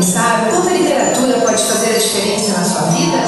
pensar quanto a literatura pode fazer a diferença na sua vida?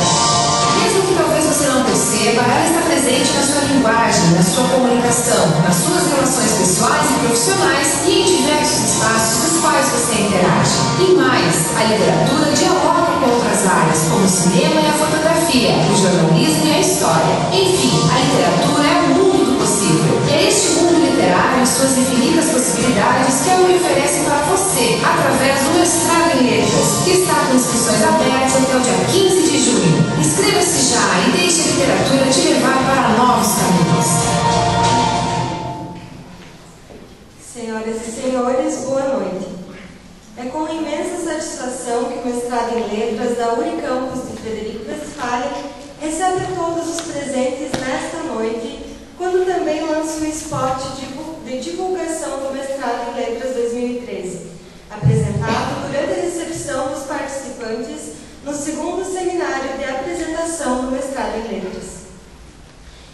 Mesmo que talvez você não perceba, ela está presente na sua linguagem, na sua comunicação, nas suas relações pessoais e profissionais e em diversos espaços dos quais você interage. E mais, a literatura dialoga com outras áreas, como o cinema e a fotografia, o jornalismo e a história. Enfim, a literatura é o mundo do possível. E é este mundo literário e suas infinitas possibilidades que eu lhe ofereço para você, através do mestrado em letras, que está com inscrições abertas até o dia 15 de junho. Inscreva-se já e deixe a literatura te levar para novos caminhos. Senhoras e senhores, boa noite. É com imensa satisfação que o mestrado em letras da Unicampus de Frederico Westphalen recebe a todos os presentes nesta noite, quando também lança o spot de divulgação do mestrado em letras 2013, apresentado durante a recepção dos participantes no segundo seminário de apresentação do mestrado em letras.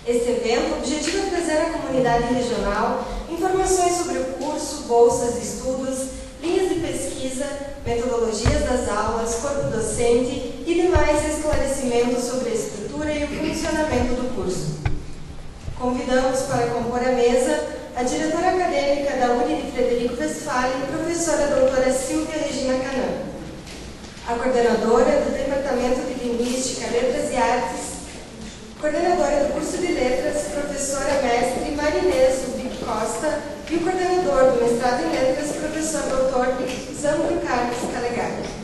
Este evento objetiva trazer à comunidade regional informações sobre o curso, bolsas de estudos, linhas de pesquisa, metodologias das aulas, corpo docente e demais esclarecimentos sobre a estrutura e o funcionamento do curso. Convidamos para compor a mesa a diretora acadêmica da Uni de Frederico Westphalen, professora doutora Silvia Regina Canã, a coordenadora do Departamento de Linguística, Letras e Artes, coordenadora do curso de Letras, professora mestre Marinês Ubique Costa, e o coordenador do mestrado em Letras, professor doutor Zandro Carlos Calegari.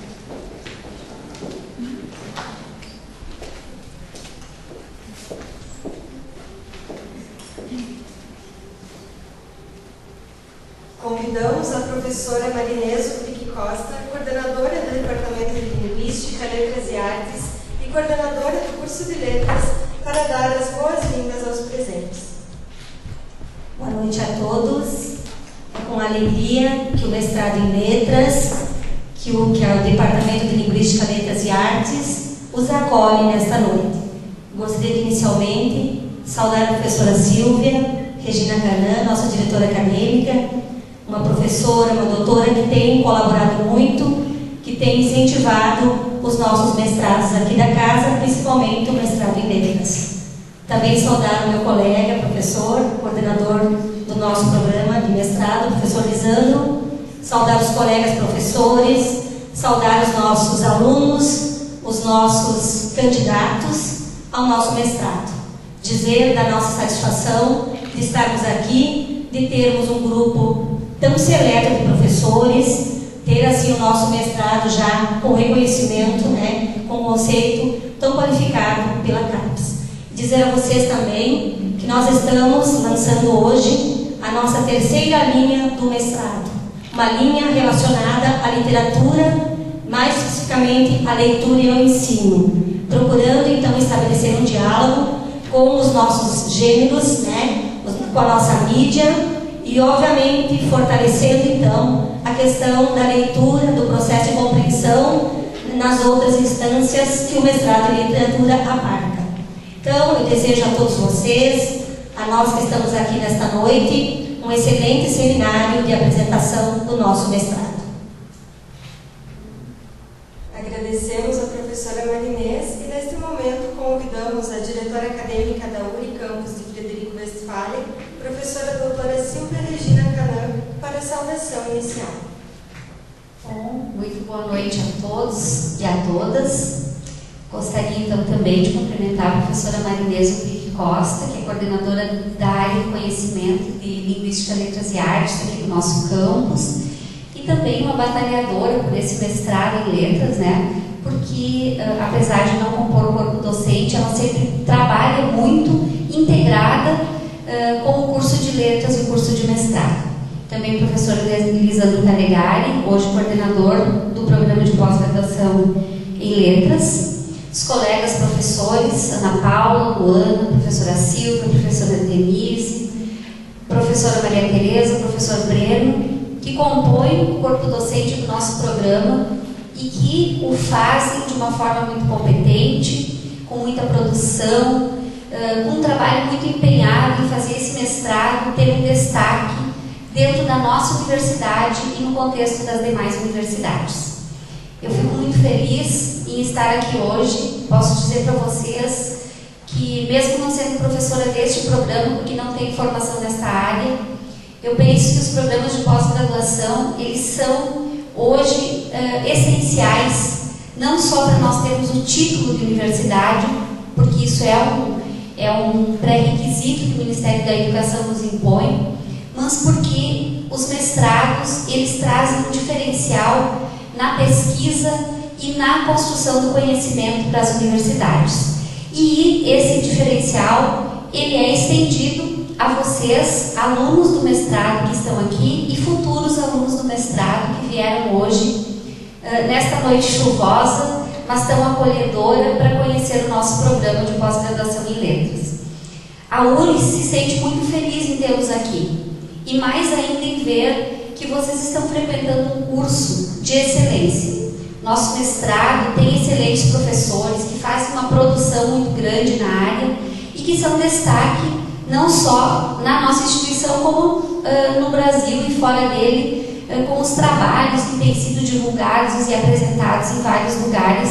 Convidamos a professora Marinês Ubique Costa, coordenadora do Departamento de Linguística, Letras e Artes e coordenadora do curso de Letras, para dar as boas-vindas aos presentes. Boa noite a todos. É com alegria que o mestrado em letras, que é o Departamento de Linguística, Letras e Artes, os acolhe nesta noite. Gostaria de inicialmente saudar a professora Silvia Regina Canã, nossa diretora acadêmica, uma professora, uma doutora que tem colaborado muito, que tem incentivado os nossos mestrados aqui da casa, principalmente o mestrado em letras. Também saudar o meu colega, professor, coordenador do nosso programa de mestrado, professor Lisandro, saudar os colegas professores, saudar os nossos alunos, os nossos candidatos ao nosso mestrado. Dizer da nossa satisfação de estarmos aqui, de termos um grupo tão seleto de professores, ter assim o nosso mestrado já com reconhecimento, com conceito tão qualificado pela CAPES. Dizer a vocês também que nós estamos lançando hoje a nossa terceira linha do mestrado, uma linha relacionada à literatura, mais especificamente à leitura e ao ensino, procurando então estabelecer um diálogo com os nossos gêneros, com a nossa mídia, e, obviamente, fortalecendo, então, a questão da leitura, do processo de compreensão nas outras instâncias que o mestrado em literatura abarca. Então, eu desejo a todos vocês, a nós que estamos aqui nesta noite, um excelente seminário de apresentação do nosso mestrado. Agradecemos a professora Marinês e, neste momento, convidamos a diretora acadêmica da Unicampus de Frederico Westphalen, professora doutora Silvia Regina Canã, para a saudação inicial. Bom, muito boa noite a todos e a todas. Gostaria então também de cumprimentar a professora Marinês Ubique Costa, que é coordenadora da área de conhecimento de Linguística, Letras e Artes aqui do nosso campus, e também uma batalhadora por esse mestrado em letras, porque apesar de não compor o corpo docente, ela sempre trabalha muito integrada com o curso de letras e o curso de mestrado. Também o professor Lisandro Calegari, hoje coordenador do programa de pós-graduação em letras, os colegas professores, Ana Paula, Luana, professora Silvia, professora Denise, professora Maria Tereza, professor Breno, que compõem o corpo docente do nosso programa e que o fazem de uma forma muito competente, com muita produção, com um trabalho muito empenhado em fazer esse mestrado ter um destaque dentro da nossa universidade e no contexto das demais universidades. Eu fico muito feliz em estar aqui hoje. Posso dizer para vocês que, mesmo não sendo professora deste programa, porque não tenho formação nesta área, eu penso que os programas de pós-graduação, eles são hoje essenciais, não só para nós termos o título de universidade, porque isso é um pré-requisito que o Ministério da Educação nos impõe, mas porque os mestrados, eles trazem um diferencial na pesquisa e na construção do conhecimento para as universidades. E esse diferencial, ele é estendido a vocês, alunos do mestrado que estão aqui e futuros alunos do mestrado que vieram hoje, nesta noite chuvosa, mas tão acolhedora, para conhecer o nosso programa de pós-graduação em letras. A URI se sente muito feliz em tê-los aqui, e mais ainda em ver que vocês estão frequentando um curso de excelência. Nosso mestrado tem excelentes professores que fazem uma produção muito grande na área e que são destaque não só na nossa instituição, como no Brasil e fora dele, com os trabalhos que têm sido divulgados e apresentados em vários lugares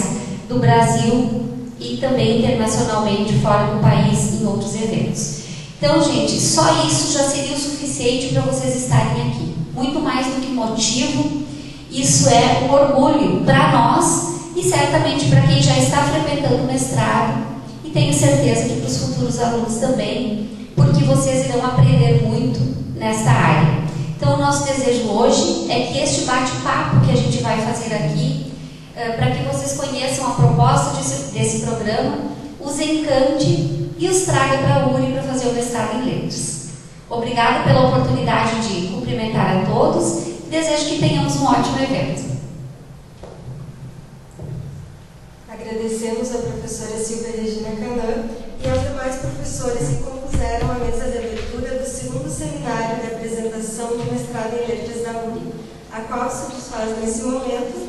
do Brasil e também internacionalmente fora do país, em outros eventos. Então, gente, só isso já seria o suficiente para vocês estarem aqui. Muito mais do que motivo, isso é um orgulho para nós e certamente para quem já está frequentando o mestrado, e tenho certeza que para os futuros alunos também, porque vocês irão aprender muito nesta área. Então, o nosso desejo hoje é que este bate-papo que a gente vai fazer aqui, para que vocês conheçam a proposta desse programa, os encante e os traga para a URI para fazer o mestrado em letras. Obrigada pela oportunidade de cumprimentar a todos e desejo que tenhamos um ótimo evento. Agradecemos a professora Silvia Regina Canã e aos demais professores que compuseram a mesa de abertura do segundo seminário de apresentação do mestrado em letras da URI, a qual se desfaz nesse momento,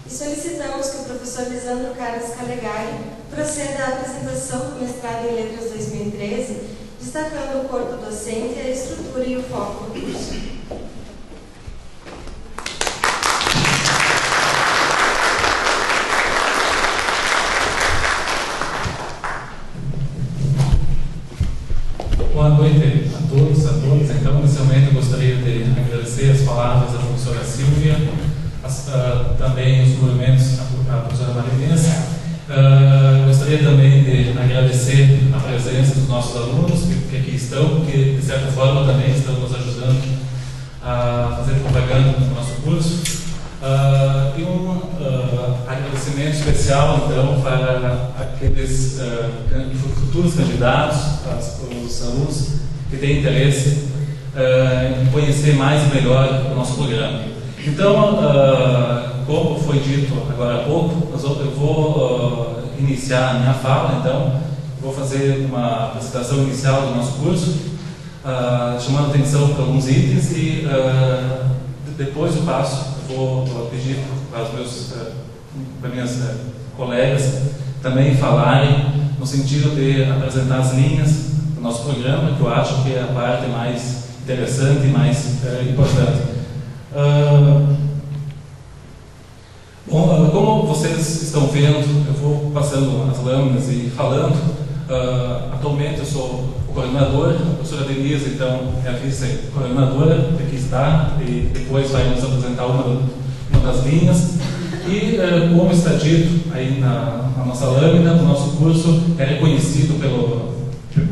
e solicitamos que o professor Lisandro Carlos Calegari proceda à apresentação do mestrado em letras 2013, destacando o corpo docente, a estrutura e o foco do curso. Boa noite a todos, a todas. Então, inicialmente, eu gostaria de agradecer as palavras da professora Silvia, também os cumprimentos à professora Marinês. Gostaria também de agradecer a presença dos nossos alunos que aqui estão, que de certa forma também estão nos ajudando a fazer propaganda no nosso curso. E um agradecimento especial, então, para aqueles futuros candidatos, os alunos que têm interesse em conhecer mais e melhor o nosso programa. Então, como foi dito agora há pouco, eu vou iniciar a minha fala, então, vou fazer uma apresentação inicial do nosso curso, chamando atenção para alguns itens e depois eu vou pedir para minhas colegas também falarem no sentido de apresentar as linhas do nosso programa, que eu acho que é a parte mais interessante e mais importante. Bom, como vocês estão vendo, eu vou passando as lâminas e falando. Atualmente eu sou o coordenador, a professora Denise, então, é a vice-coordenadora, que aqui está, e depois vai nos apresentar uma das linhas. E, como está dito aí na nossa lâmina, o nosso curso é reconhecido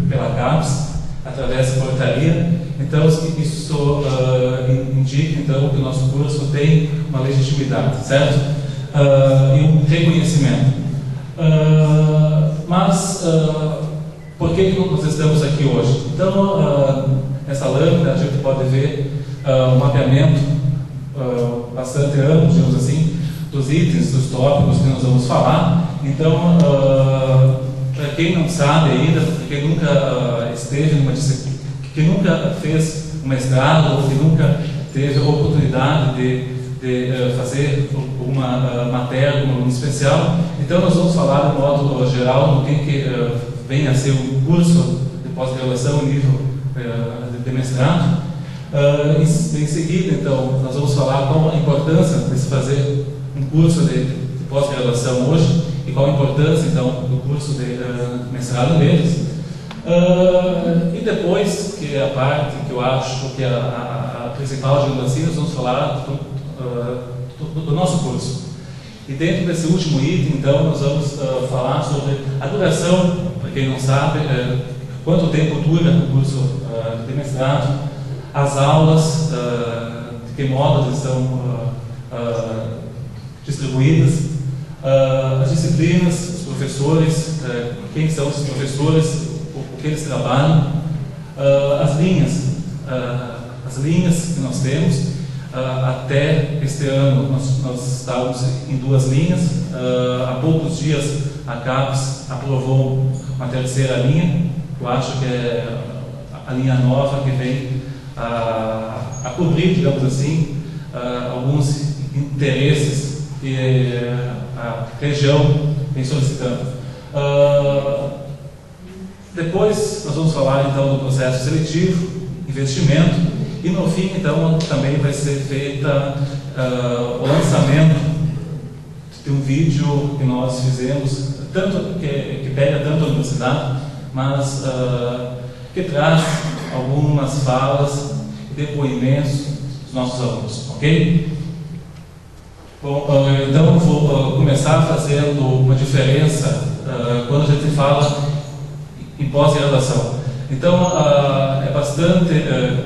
pela CAPES, através da portaria. Então, isso indica, então, que o nosso curso tem uma legitimidade, certo? E um reconhecimento. Mas, por que nós estamos aqui hoje? Então, nessa lâmina a gente pode ver um mapeamento bastante amplo, digamos assim, dos itens, dos tópicos que nós vamos falar. Então, para quem não sabe ainda, para quem nunca esteve numa disciplina, que nunca fez um mestrado ou que nunca teve a oportunidade de fazer uma matéria como aluno especial, então nós vamos falar de modo geral do que vem a ser um curso de pós-graduação em nível de mestrado. Em seguida, então, nós vamos falar qual a importância de se fazer um curso de pós-graduação hoje e qual a importância, então, do curso de mestrado em letras. E depois, que é a parte que eu acho que é a principal, digamos assim, nós vamos falar do nosso curso. E dentro desse último item, então, nós vamos falar sobre a duração, para quem não sabe, quanto tempo dura o curso de mestrado, as aulas, de que modo elas estão distribuídas, as disciplinas, os professores, quem são os professores, o que eles trabalham, as linhas que nós temos. Até este ano nós estávamos em 2 linhas. Há poucos dias a CAPES aprovou uma 3ª linha, eu acho que é a linha nova que vem a cobrir, digamos assim, alguns interesses que a região vem solicitando. Depois nós vamos falar então do processo seletivo, investimento, e no fim então também vai ser feita o lançamento de um vídeo que nós fizemos, tanto que pega tanto a universidade, mas que traz algumas falas e depoimentos dos nossos alunos, ok? Bom, então eu vou começar fazendo uma diferença quando a gente fala em pós-graduação. Então, é bastante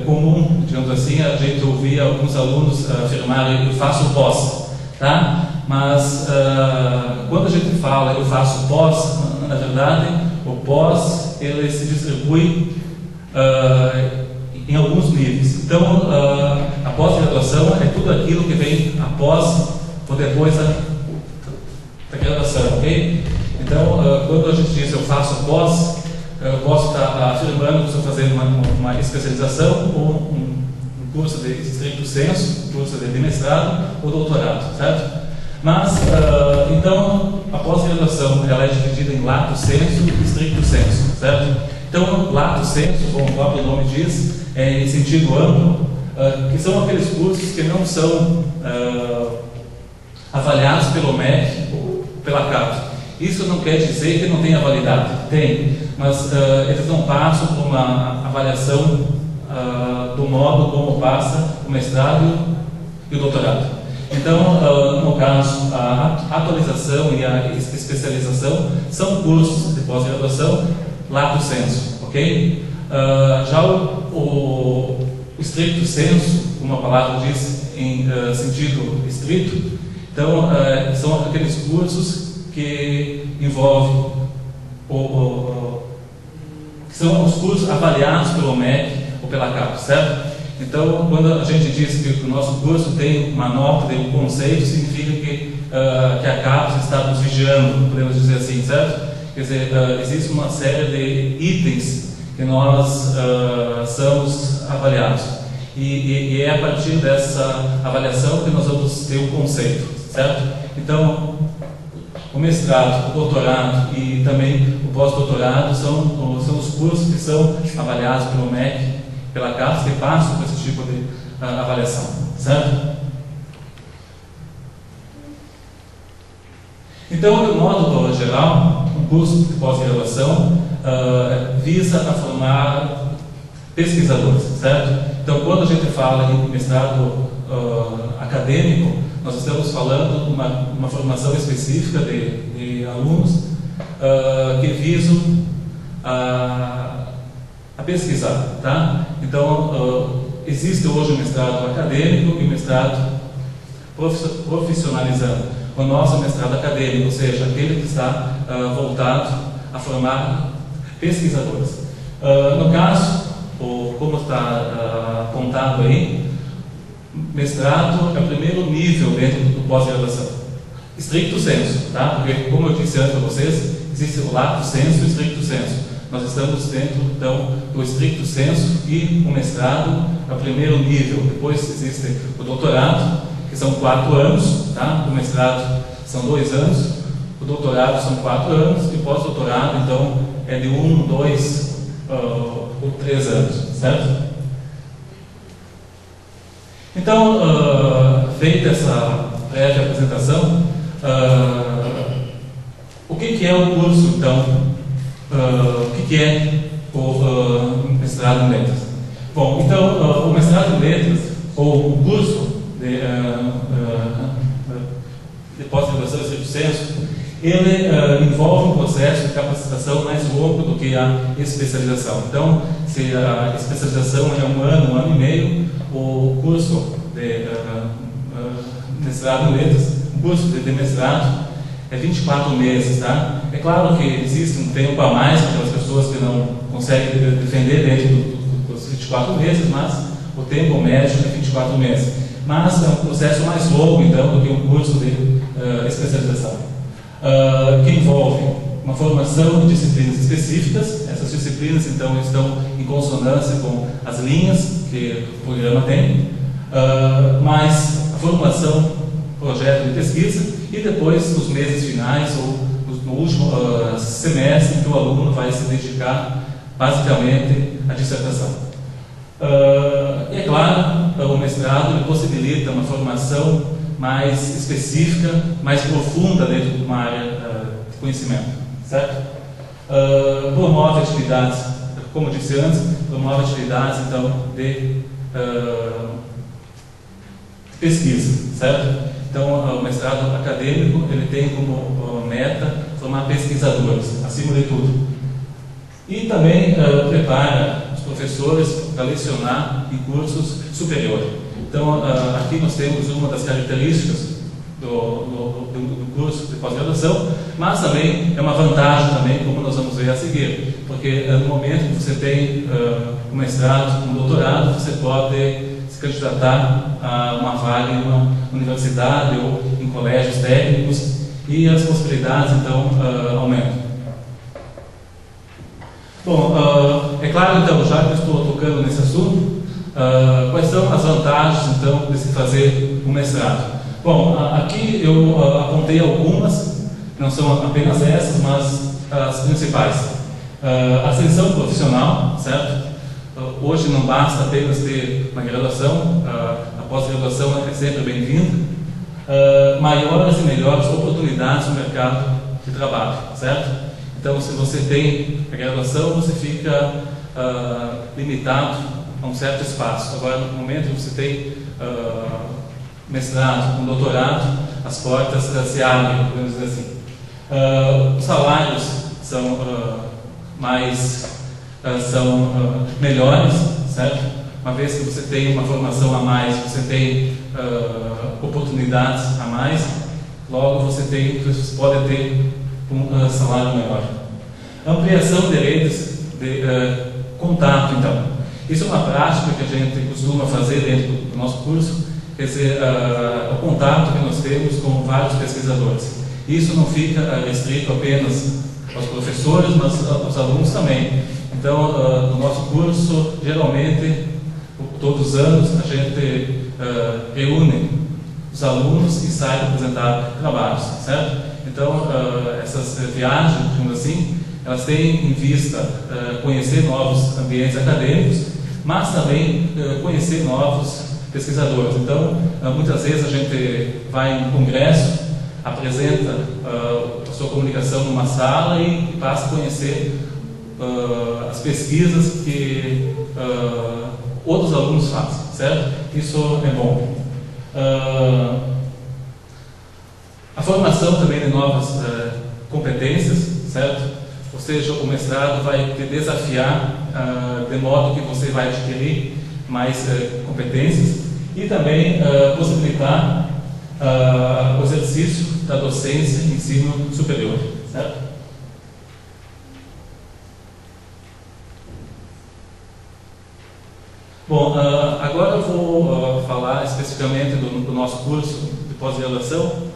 comum, digamos assim, a gente ouvir alguns alunos afirmarem eu faço pós, tá? Mas quando a gente fala eu faço pós, na verdade, o pós ele se distribui em alguns níveis. Então, a pós-graduação é tudo aquilo que vem após ou depois da graduação, ok? Então, quando a gente diz eu faço pós, eu posso estar afirmando que estou fazendo uma especialização ou um curso de estricto sensu, um curso de mestrado ou doutorado, certo? Mas, então, a pós-graduação ela é dividida em lato sensu e estricto sensu, certo? Então, lato sensu, como o próprio nome diz, é em sentido amplo, que são aqueles cursos que não são avaliados pelo MEC ou pela CAPES. Isso não quer dizer que não tenha validade, tem, mas eles não passam por uma avaliação do modo como passa o mestrado e o doutorado. Então, no caso, a atualização e a especialização são cursos de pós-graduação lato sensu, ok? Já o estricto sensu, como a palavra diz, em sentido estrito, então são aqueles cursos que envolvem que são os cursos avaliados pelo MEC ou pela CAPES, certo? Então, quando a gente diz que o nosso curso tem uma nota, tem um conceito, significa que a CAPES está nos vigiando, podemos dizer assim, certo? Quer dizer, existe uma série de itens que nós somos avaliados. E é a partir dessa avaliação que nós vamos ter um conceito, certo? Então, o mestrado, o doutorado e também o pós-doutorado são os cursos que são avaliados pelo MEC, pela CAPES, que passam por esse tipo de avaliação, certo? Então, de modo geral, um curso de pós-graduação visa a formar pesquisadores, certo? Então, quando a gente fala em mestrado acadêmico, nós estamos falando de uma formação específica de alunos que visam a pesquisar, tá? Então, existe hoje o mestrado acadêmico e o mestrado profissionalizando. O nosso mestrado acadêmico, ou seja, aquele que está voltado a formar pesquisadores. No caso, como está apontado aí, mestrado é o primeiro nível dentro do pós-graduação. Estricto sensu, tá? Porque, como eu disse antes para vocês, existe o lato sensu e o estricto sensu. Nós estamos dentro, então, do estricto sensu e o mestrado é o primeiro nível. Depois existe o doutorado, que são 4 anos, tá? O mestrado são 2 anos, o doutorado são 4 anos e o pós-doutorado, então, é de 1, 2 ou 3 anos, certo? Então, feita essa breve apresentação. O que é o curso, então? O que é o mestrado em letras? Bom, então, o mestrado em letras, ou o curso de pós-graduação em estrito senso, ele envolve um processo de capacitação mais longo do que a especialização. Então, se a especialização é 1 ano, 1 ano e meio, o curso de mestrado em letras, o curso de mestrado é 24 meses, tá? É claro que existe um tempo a mais para aquelas pessoas que não conseguem defender dentro dos 24 meses, mas o tempo médio é 24 meses. Mas é um processo mais longo, então, do que um curso de especialização, que envolve uma formação de disciplinas específicas. Essas disciplinas, então, estão em consonância com as linhas que o programa tem, mais a formulação, projeto de pesquisa, e depois, nos meses finais ou no último semestre, que o aluno vai se dedicar basicamente à dissertação. E é claro, o mestrado ele possibilita uma formação mais específica, mais profunda dentro de uma área de conhecimento, certo? Promove atividades, como eu disse antes, promove atividades, então, de pesquisa, certo? Então, o mestrado acadêmico, ele tem como meta formar pesquisadores, acima de tudo. E também prepara os professores para lecionar em cursos superiores. Então, aqui nós temos uma das características do curso de pós-graduação, mas também é uma vantagem também, como nós vamos ver a seguir, porque no momento que você tem um mestrado, um doutorado, você pode se candidatar a uma vaga em uma universidade ou em colégios técnicos, e as possibilidades, então, aumentam. Bom, é claro, então, já que eu estou tocando nesse assunto, quais são as vantagens, então, de se fazer um mestrado? Bom, aqui eu apontei algumas, não são apenas essas, mas as principais. Ascensão profissional, certo? Hoje não basta apenas ter uma graduação, a pós-graduação é sempre bem-vinda. Maiores e melhores oportunidades no mercado de trabalho, certo? Então, se você tem a graduação, você fica limitado a um certo espaço. Agora, no momento que você tem mestrado, um doutorado, as portas se abrem, podemos dizer assim. Os salários são melhores, certo? Uma vez que você tem uma formação a mais, você tem oportunidades a mais, logo você pode ter um salário melhor. Ampliação de redes de contato, então. Isso é uma prática que a gente costuma fazer dentro do nosso curso, quer dizer, o contato que nós temos com vários pesquisadores. Isso não fica restrito apenas aos professores, mas aos alunos também. Então, no nosso curso, geralmente, todos os anos, a gente reúne os alunos e sai para apresentar trabalhos, certo? Então, essas viagens, digamos assim, elas têm em vista conhecer novos ambientes acadêmicos, mas também conhecer novos pesquisadores. Então, muitas vezes a gente vai em um congresso, apresenta a sua comunicação numa sala e passa a conhecer as pesquisas que outros alunos fazem, certo? Isso é bom. A formação também de novas competências, certo? Ou seja, o mestrado vai te desafiar de modo que você vai adquirir mais competências e também possibilitar o exercício da docência em ensino superior, certo? Bom, agora eu vou falar especificamente do nosso curso de pós-graduação.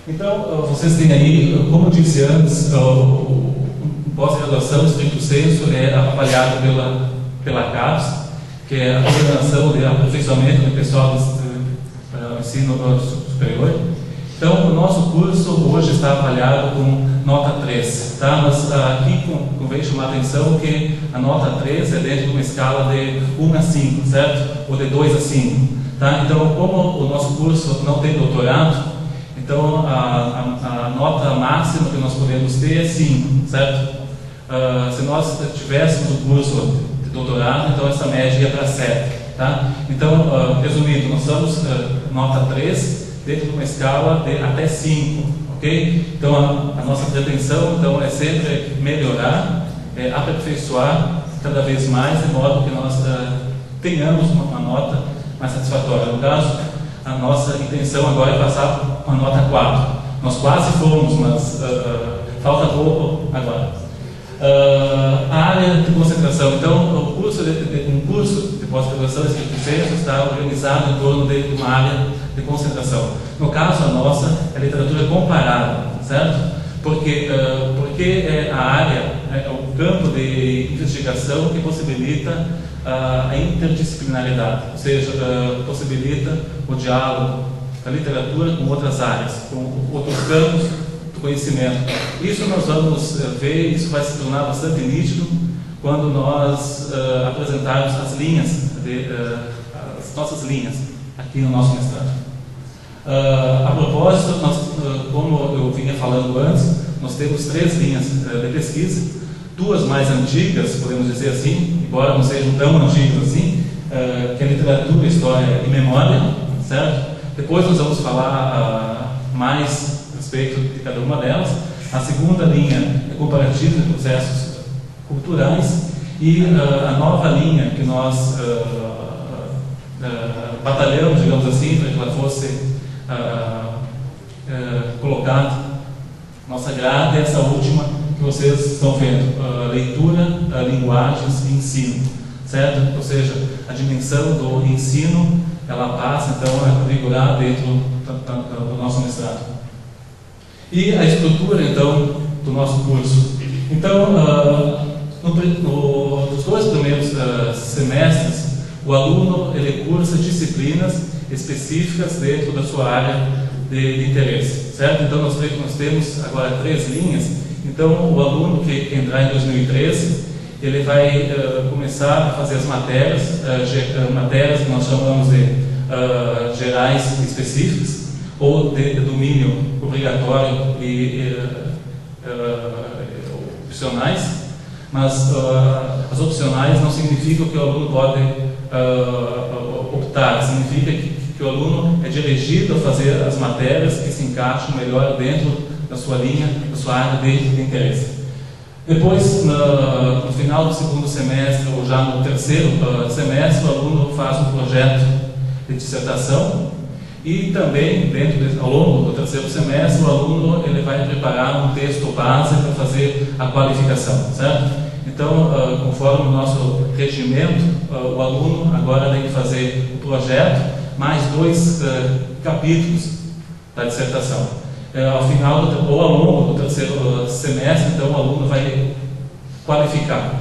Então, vocês têm aí, como eu disse antes, o pós-graduação, estricto sensu, é avaliado pela CAPES, que é a Coordenação de Aperfeiçoamento do Pessoal do Ensino Superior. Então, o nosso curso hoje está avaliado com nota 3, tá? Mas aqui convém chamar a atenção que a nota 3 é dentro de uma escala de 1 a 5, certo? Ou de 2 a 5. Tá? Então, como o nosso curso não tem doutorado, então a nota máxima que nós podemos ter é 5, certo? Se nós tivéssemos o curso de doutorado, então essa média ia para 7. Tá? Então, resumindo, nós somos nota 3 dentro de uma escala de até 5, ok? Então, a nossa pretensão então, é sempre melhorar, aperfeiçoar cada vez mais, de modo que nós tenhamos uma nota mais satisfatória. No caso, a nossa intenção agora é passar uma nota 4. Nós quase fomos, mas falta pouco agora. A área de concentração. Então, um curso de pós-graduação em ciência está organizado em torno de uma área de concentração. No caso, a nossa é literatura comparada, certo? Porque é a área, é o campo de investigação que possibilita a interdisciplinaridade, ou seja, possibilita o diálogo da literatura com outras áreas, com outros campos do conhecimento. Isso nós vamos ver, isso vai se tornar bastante nítido quando nós apresentarmos as linhas, as nossas linhas aqui no nosso mestrado. A propósito, como eu vinha falando antes, nós temos 3 linhas de pesquisa, 2 mais antigas, podemos dizer assim, embora não sejam tão antigas assim, que é literatura, história e memória, certo? Depois nós vamos falar mais a respeito de cada uma delas. A segunda linha é comparativa de processos culturais, e a nova linha que nós batalhamos, digamos assim, para que ela fosse colocada nossa grade, é essa última que vocês estão vendo, leitura, linguagens e ensino, certo? Ou seja, a dimensão do ensino, ela passa então a vigorar dentro do nosso mestrado. E a estrutura então do nosso curso. Então, nos 2 primeiros semestres, o aluno ele cursa disciplinas específicas dentro da sua área de interesse, certo? Então nós temos agora 3 linhas. Então o aluno que entrar em 2013, ele vai começar a fazer as matérias que nós chamamos de gerais específicas, ou de domínio obrigatório e opcionais. Mas as opcionais não significam que o aluno pode optar, significa que o aluno é dirigido a fazer as matérias que se encaixam melhor dentro da sua linha, da sua área de interesse. Depois, no final do 2º semestre, ou já no 3º semestre, o aluno faz um projeto de dissertação, e também, ao longo do 3º semestre, o aluno ele vai preparar um texto base para fazer a qualificação, certo? Então, conforme o nosso regimento, o aluno agora tem que fazer o projeto, mais 2 capítulos da dissertação. Ao final, ou ao longo do 3º semestre, então o aluno vai qualificar.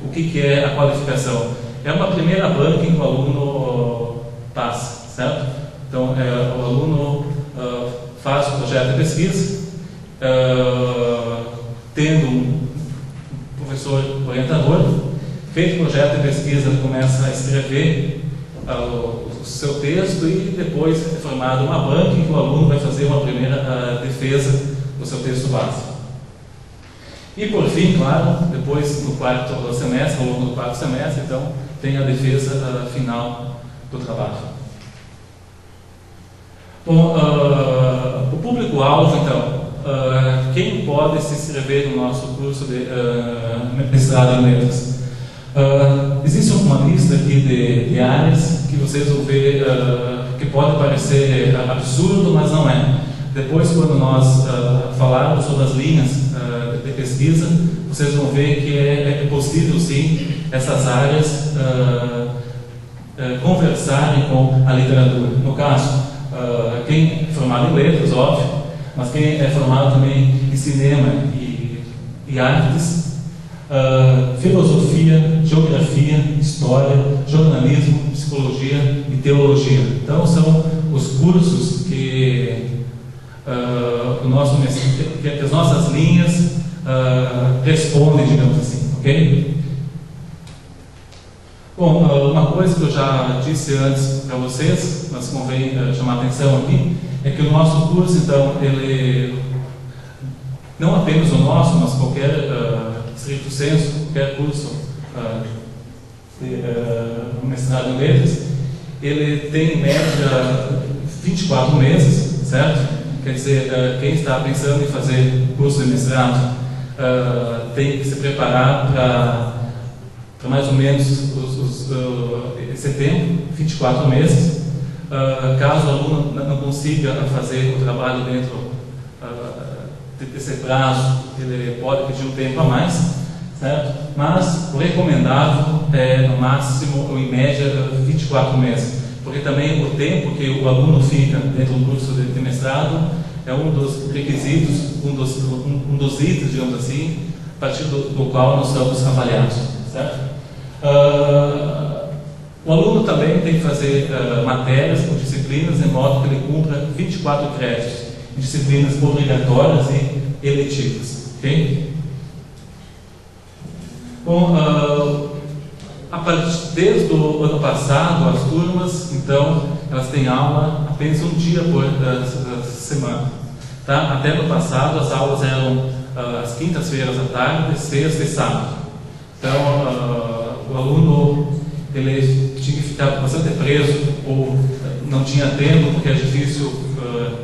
O que é a qualificação? É uma primeira banca em que o aluno passa, certo? Então, o aluno faz o projeto de pesquisa, tendo um professor orientador. Feito o projeto de pesquisa, ele começa a escrever o seu texto, e depois é formada uma banca em que o aluno vai fazer uma primeira defesa do seu texto básico. E por fim, claro, depois no 4º semestre, ao longo do 4º semestre, então, tem a defesa final do trabalho. Bom, o público-alvo, então, quem pode se inscrever no nosso curso de mestrado em letras? Existe uma lista aqui de áreas que vocês vão ver que pode parecer absurdo, mas não é. Depois, quando nós falarmos sobre as linhas de pesquisa, vocês vão ver que é possível, sim, essas áreas conversarem com a literatura. No caso, quem é formado em letras, óbvio, mas quem é formado também em cinema e artes, filosofia, geografia, história, jornalismo, psicologia e teologia. Então são os cursos que as nossas linhas respondem, digamos assim, ok? Bom, uma coisa que eu já disse antes para vocês, mas convém chamar a atenção aqui, é que o nosso curso, então, ele, não apenas o nosso, mas qualquer estrito senso, qualquer curso de mestrado em letras, ele tem em média 24 meses, certo? Quer dizer, quem está pensando em fazer curso de mestrado tem que se preparar para mais ou menos esse tempo, 24 meses. Caso o aluno não consiga fazer o trabalho dentro desse prazo, ele pode pedir um tempo a mais, certo? Mas o recomendável é, no máximo, ou em média, 24 meses. Porque também o tempo que o aluno fica dentro do curso de mestrado é um dos requisitos, um dos itens, digamos assim, a partir do qual nós somos avaliados, certo? O aluno também tem que fazer matérias ou disciplinas de modo que ele cumpra 24 créditos em disciplinas obrigatórias e eletivas, ok? Bom, desde o ano passado, as turmas, então, elas têm aula apenas um dia por semana. Tá? Até no passado, as aulas eram às quintas-feiras à tarde, sexta e sábado. Então, o aluno ele tinha que ficar bastante preso ou não tinha tempo, porque é difícil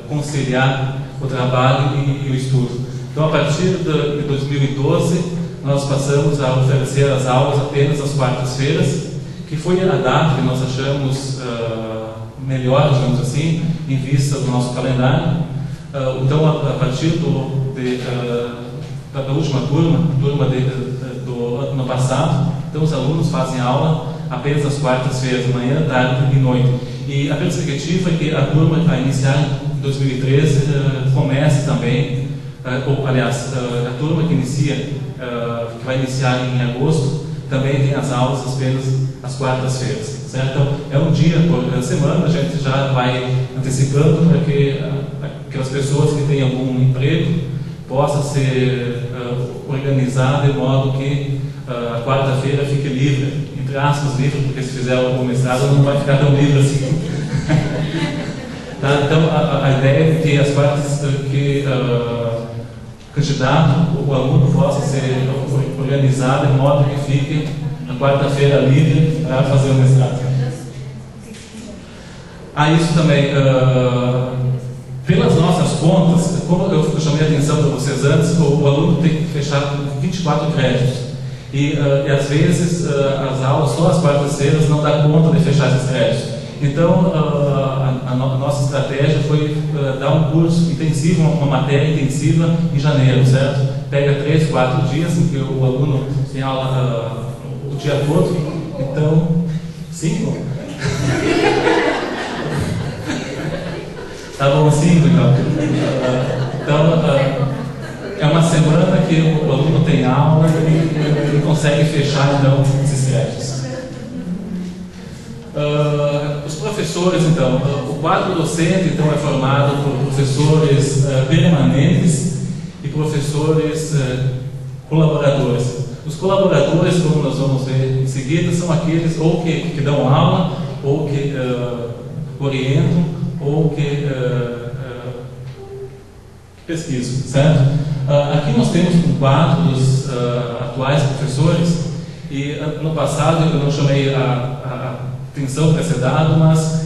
conciliar o trabalho e o estudo. Então, a partir de 2012, nós passamos a oferecer as aulas apenas às quartas-feiras, que foi a data que nós achamos melhor, digamos assim, em vista do nosso calendário. Então, a partir da última turma do ano passado, então os alunos fazem aula apenas às quartas-feiras, manhã, tarde e noite. E a perspectiva é que a turma que vai iniciar em 2013 comece também, ou aliás, a turma que vai iniciar em agosto, também tem as aulas apenas às quartas-feiras, certo? Então, é um dia por semana, a gente já vai antecipando para que aquelas pessoas que têm algum emprego possam ser organizadas de modo que a quarta-feira fique livre, entre aspas, livre, porque se fizer algum mestrado não vai ficar tão livre assim. Tá? Então, a ideia é que as quartas, candidato, o aluno possa ser organizado de modo que fique na quarta-feira livre para fazer o mestrado. Isso também, pelas nossas contas, como eu chamei a atenção para vocês antes, o aluno tem que fechar 24 créditos. E às vezes as aulas, só as quartas-feiras, não dá conta de fechar esses créditos. Então, a nossa estratégia foi dar um curso intensivo, uma matéria intensiva em janeiro, certo? Pega 3, 4 dias em que o aluno tem aula o dia todo. Então, 5? Tá bom, 5 então. Então, é uma semana que o aluno tem aula e ele consegue fechar então esses créditos. Os professores, então, o quadro docente então é formado por professores permanentes e professores colaboradores. Os colaboradores, como nós vamos ver em seguida, são aqueles ou que dão aula, ou que orientam, ou que pesquisam, certo? Aqui nós temos um quadro dos atuais professores e no passado eu não chamei a atenção para ser dado, mas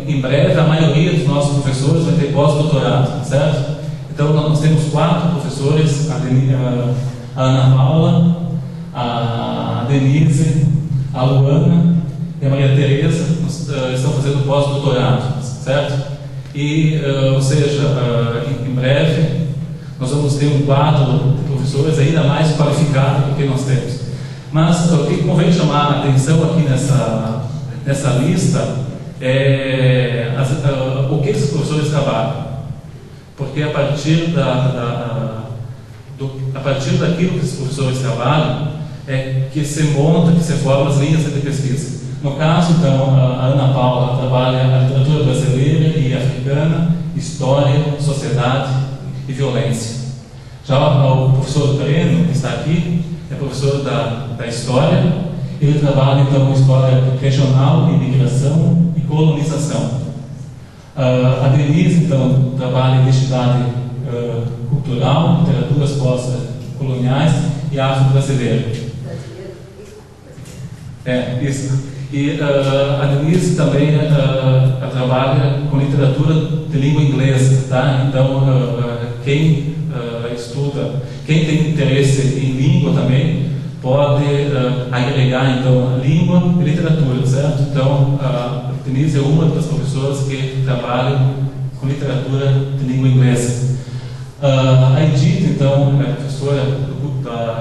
em breve a maioria dos nossos professores vai ter pós-doutorado, certo? Então nós temos 4 professores, a Ana Paula, a Denise, a Luana e a Maria Tereza estão fazendo pós-doutorado, certo? E, ou seja, em breve nós vamos ter um quadro de professores ainda mais qualificado do que nós temos. Mas o que convém chamar a atenção aqui nessa lista é o que esses professores trabalham. Porque a partir daquilo que esses professores trabalham é que se monta, que se forma as linhas de pesquisa. No caso, então, a Ana Paula trabalha a literatura brasileira e africana, história, sociedade e violência. Já o professor Breno, que está aqui, é professor da história ele trabalha então história regional, imigração e colonização. A Denise então trabalha identidade cultural, literaturas pós-coloniais e afro-brasileira. Isso. E a Denise também trabalha com literatura de língua inglesa, tá? Então quem estuda, quem tem interesse em língua também pode agregar então língua e literatura, certo? Então a Denise é uma das professoras que trabalha com literatura de língua inglesa. A Edith então é professora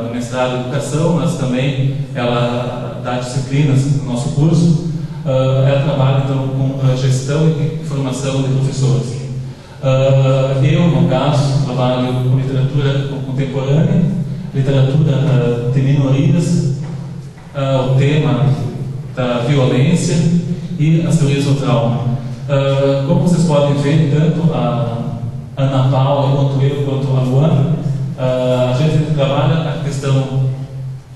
no mestrado em educação, mas também ela dá disciplinas no nosso curso. Ela trabalha então com gestão e formação de professores. Eu, no caso, trabalho com literatura contemporânea, literatura de minorias, o tema da violência e as teorias do trauma. Como vocês podem ver, tanto a Ana Paula, quanto eu, quanto a Luana, a gente trabalha a questão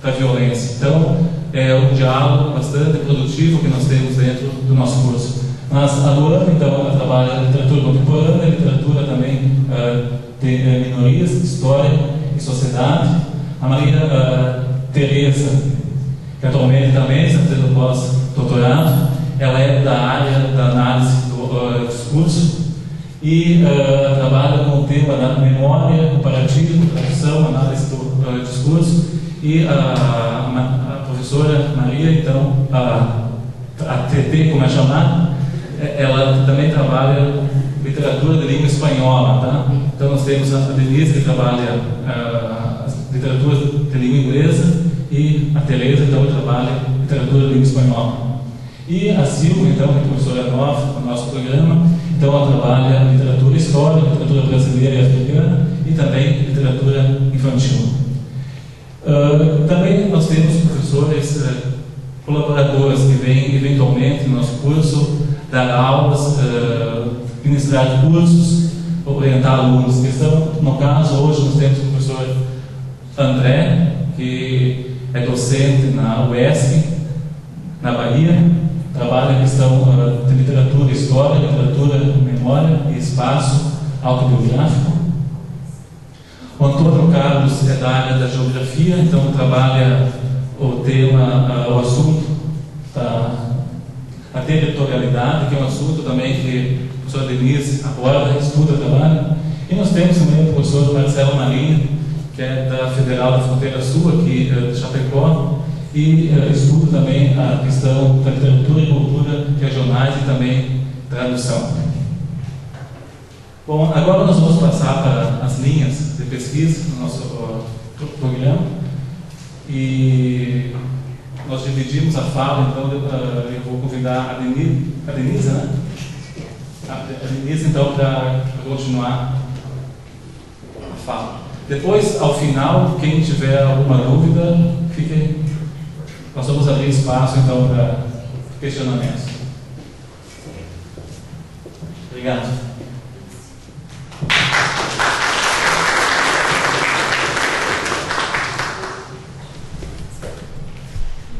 da violência. Então, é um diálogo bastante produtivo que nós temos dentro do nosso curso. Mas a Luana, então, ela trabalha literatura contemporânea, literatura também de minorias, história e sociedade. A Maria Tereza, que atualmente também está fazendo pós-doutorado, ela é da área da análise do discurso e trabalha com o tema da memória, comparativo, tradução, análise do discurso. E a professora Maria, então, a TT, como é chamada, ela também trabalha literatura de língua espanhola, tá? Então nós temos a Denise, que trabalha literatura de língua inglesa, e a Tereza, então, trabalha literatura de língua espanhola. E a Silvia, então, que é professora nova no nosso programa, então ela trabalha literatura histórica, literatura brasileira e africana, e também literatura infantil. Também nós temos professores colaboradores que vêm eventualmente no nosso curso dar aulas, ministrar cursos, orientar alunos que estão. No caso, hoje nós temos o professor André, que é docente na UESC, na Bahia, trabalha a questão de literatura e história, literatura, memória e espaço autobiográfico. O Antônio Carlos é da área da geografia, então trabalha o tema, o assunto da territorialidade, que é um assunto também que a professora Denise aborda, estuda, trabalha. E nós temos também o professor Marcelo Marinho, que é da Federal da Fronteira Sul, aqui de Chapecó, e estuda também a questão da literatura e cultura regionais e também tradução. Bom, agora nós vamos passar para as linhas de pesquisa do nosso programa. E nós dividimos a fala, então eu vou convidar a Denise, né? A Denise, então, para continuar a fala. Depois, ao final, quem tiver alguma dúvida, nós vamos abrir espaço, então, para questionamentos. Obrigado.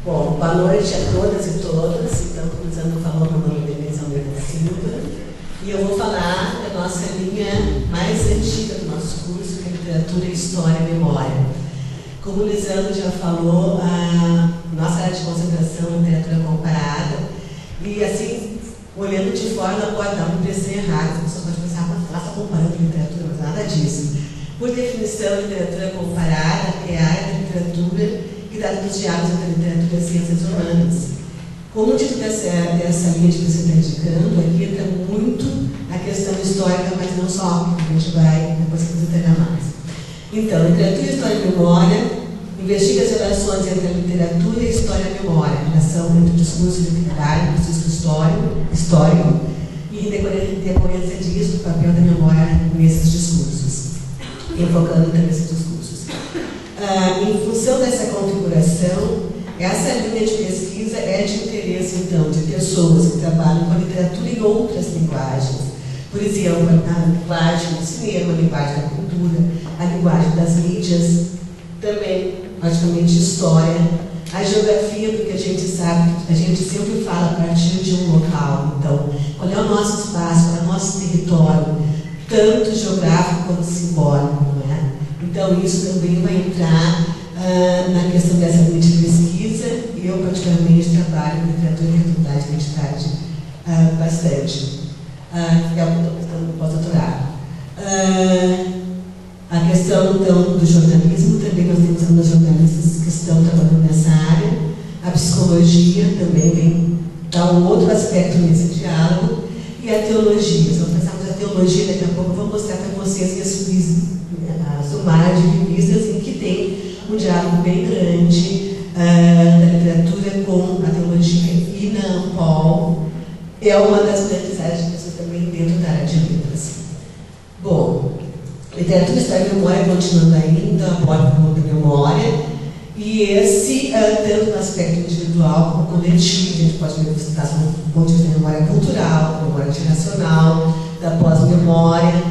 Bom, boa noite a todas e todos. Então, começando a falar, meu nome é Denise Almeida Silva, e eu vou falar da nossa linha mais antiga do nosso curso, que é Literatura, História e Memória. Como o Lisandro já falou, a nossa área de concentração é literatura comparada, e assim, olhando de fora, não pode dar uma impressão errada, a pessoa pode pensar, mas ela está comparando literatura, mas nada disso. Por definição, literatura comparada é a área de literatura que dá dos diálogos entre literatura e ciências humanas. Como o título dessa linha que você está indicando, aqui entra muito a questão histórica, mas não só, porque a gente vai depois detalhar mais. Então, literatura, história e memória investiga as relações entre a literatura e a história e a memória, a relação entre o discurso literário, o discurso histórico, e em decorrência disso, o papel da memória nesses discursos, enfocando então nesses discursos. Em função dessa configuração, essa linha de pesquisa é de interesse, então, de pessoas que trabalham com a literatura em outras linguagens. Por exemplo, a linguagem do cinema, a linguagem da cultura, a linguagem das mídias, também, praticamente, história, A geografia, porque a gente sabe, a gente sempre fala a partir de um local. Então, qual é o nosso espaço, qual é o nosso território, tanto geográfico quanto simbólico, não é? Então, isso também vai entrar na questão dessa linha de pesquisa. Eu, particularmente, trabalho em literatura e identidade bastante. É o que eu estou pensando no pós-doutorado. A questão, então, do jornalismo, também nós temos alguns jornalistas que estão trabalhando nessa área. A psicologia também vem dar um outro aspecto nesse diálogo. E a teologia. Se nós pensarmos na teologia, daqui a pouco eu vou mostrar para vocês a sumária de revistas em que tem um diálogo bem grande da literatura com a teologia. E na Ampol é uma das grandes áreas de pessoas também dentro da área de letras. Bom, literatura, história e memória continuando ainda, aborda como de memória, e esse, tanto no aspecto individual como coletivo, a gente pode visitar um ponto de vista da memória cultural, memória geracional, da pós-memória,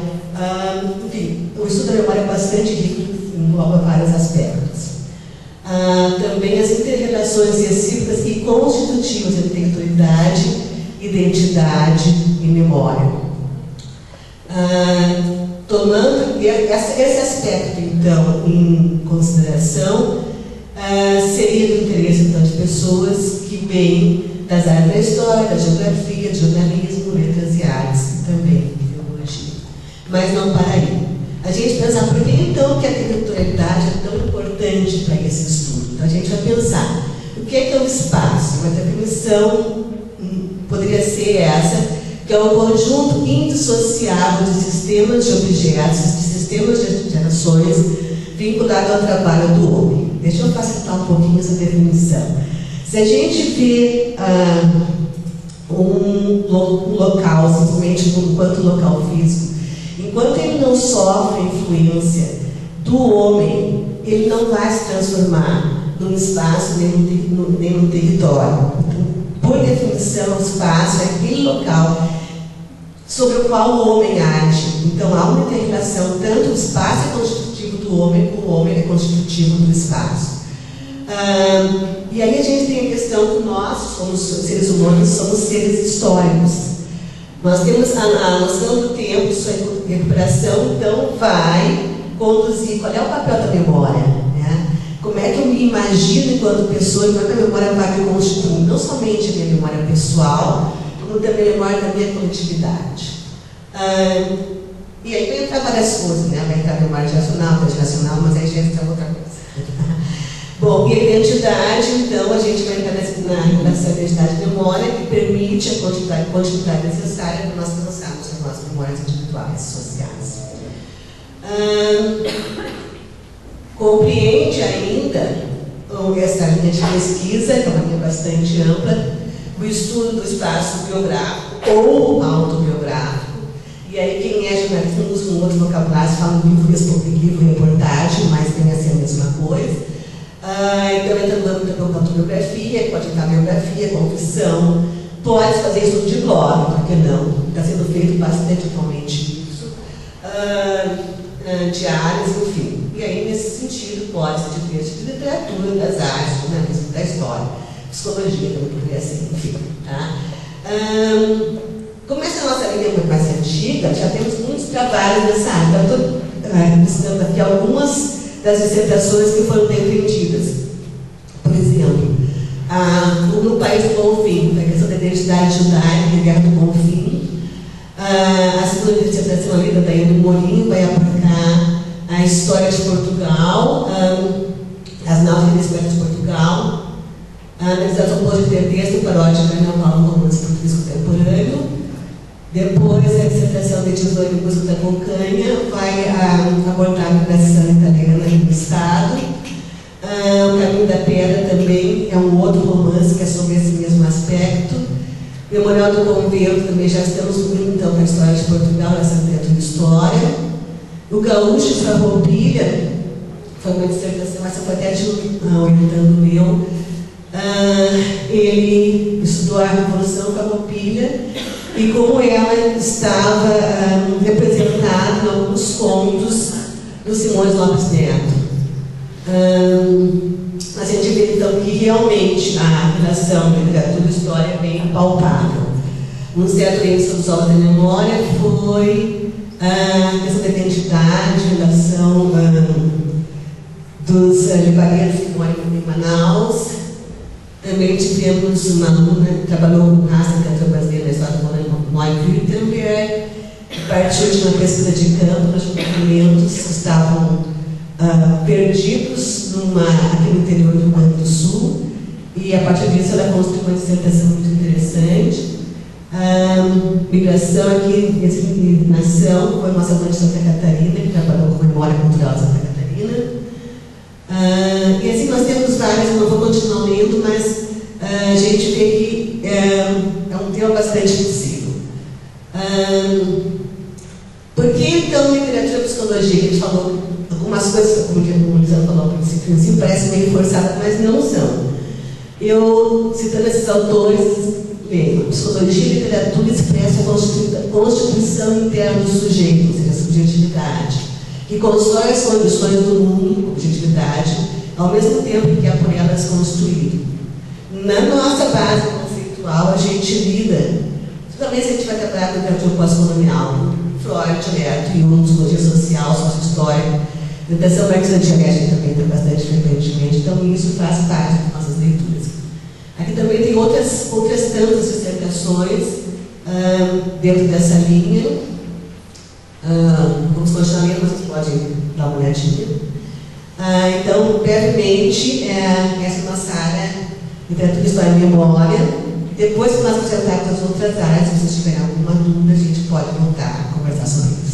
enfim, o estudo da memória é bastante rico, engloba vários aspectos. Também as inter-relações recíprocas e constitutivas entre intelectualidade, identidade e memória. Tomando esse aspecto, então, em consideração, seria do interesse, então, de pessoas que vêm das áreas da história, da geografia, de jornalismo, letras e artes, e também de biologia. Mas não para aí. A gente pensar, por que então que a territorialidade é tão importante para esse estudo? Então, a gente vai pensar, o que é o espaço? Uma definição poderia ser essa, que é um conjunto indissociável de sistemas de objetos, de sistemas de gerações, vinculado ao trabalho do homem. Deixa eu facilitar um pouquinho essa definição. Se a gente vê um local, simplesmente enquanto local físico, enquanto ele não sofre influência do homem, ele não vai se transformar num espaço nem num território. Por definição, o espaço é aquele local sobre o qual o homem age. Então, há uma interrelação, tanto o espaço é constitutivo do homem, como o homem é constitutivo do espaço. E aí a gente tem a questão que nós, como seres humanos, somos seres históricos. Nós temos a noção do tempo, sua recuperação, então vai conduzir qual é o papel da memória, né? Como é que eu me imagino enquanto pessoa, como é que a memória vai me constituir, não somente a minha memória pessoal, como também a memória da minha coletividade. E aí vai entrar várias coisas, né? Vai entrar a memória geracional, transgeracional, mas aí já entra outra coisa. Bom, e a identidade, então, a gente vai entrar na regulação da identidade e memória, que permite a quantidade necessária para nós pensarmos as nossas memórias individuais e sociais. Compreende ainda essa linha de pesquisa, que é uma linha bastante ampla, o estudo do espaço biográfico ou autobiográfico. E aí, quem é jornalista usa um outro vocabulário, fala livro, reportagem, mas tem assim a mesma coisa. Então, entrando no âmbito da autobiografia, pode entrar biografia, confissão, pode fazer estudo de blog, por que não? Está sendo feito bastante atualmente isso. Diários, enfim. E aí, nesse sentido, pode ser de texto de literatura, das artes, jornalismo, da história, psicologia, também poderia ser, enfim. Tá? Como essa nossa linha é muito mais antiga, já temos muitos trabalhos nessa área. Então, estou listando aqui algumas das dissertações que foram defendidas. Por exemplo, no País do Bonfim, a questão da identidade judaica e Guerra do Bonfim. A segunda dissertação ali da Daiane Molinho vai abarcar a história de Portugal, as naus de Portugal, a analisação pós-intertexto, paródia de carnaval no romance português contemporâneo. Depois, a dissertação de Tesouro em Busca da Concanha vai abordar a migração italiana no Estado. O Caminho da Pedra também é um outro romance que é sobre esse mesmo aspecto. Memorial do Convento também já estamos indo então para a história de Portugal, essa dentro de história. O Gaúcho Farroupilha foi uma dissertação, essa foi até de orientando meu. Ele estudou a Revolução Farroupilha e como ela estava representada em alguns contos do Simões Lopes Neto. a gente vê então que realmente a relação literatura e história é bem palpável. Um certo índice dos obras de memória foi a questão da identidade, a relação dos libaneses que moram em Manaus. Também tivemos uma aluna que trabalhou com raça literatura brasileira na história do Neuwürttemberg, que partiu de uma pesquisa de campo, nos documentos que estavam perdidos aqui no interior do Rio Grande do Sul, e a partir disso ela construiu uma dissertação muito interessante. Migração aqui, indignação, foi nossa mãe de Santa Catarina, que trabalhou com memória cultural de Santa Catarina. E assim nós temos várias, eu não vou continuar lendo, mas a gente vê que é um tema bastante possível. Por que então literatura e psicologia? A gente falou algumas coisas, como o Luciano falou ao princípio, parece meio forçada, mas não são. Eu, citando esses autores, leio: psicologia e literatura expressam a constituição interna do sujeito, ou seja, a subjetividade, que constrói as condições do mundo, objetividade, ao mesmo tempo que é por elas construído. Na nossa base conceitual, a gente lida, também se a gente vai trabalhar com literatura pós-colonial, Freud, Leto, Jung, psicologia social, sócio-história, orientação marxista-dialética também tem bastante frequentemente, então isso faz parte das nossas leituras. Aqui também tem outras tantas dissertações dentro dessa linha. Vamos continuar lendo, vocês podem dar uma olhadinha. Então, brevemente, essa é a nossa área, literatura, história e memória. Depois que nós apresentarmos as outras áreas, se vocês tiverem alguma dúvida, a gente pode voltar a conversar sobre isso.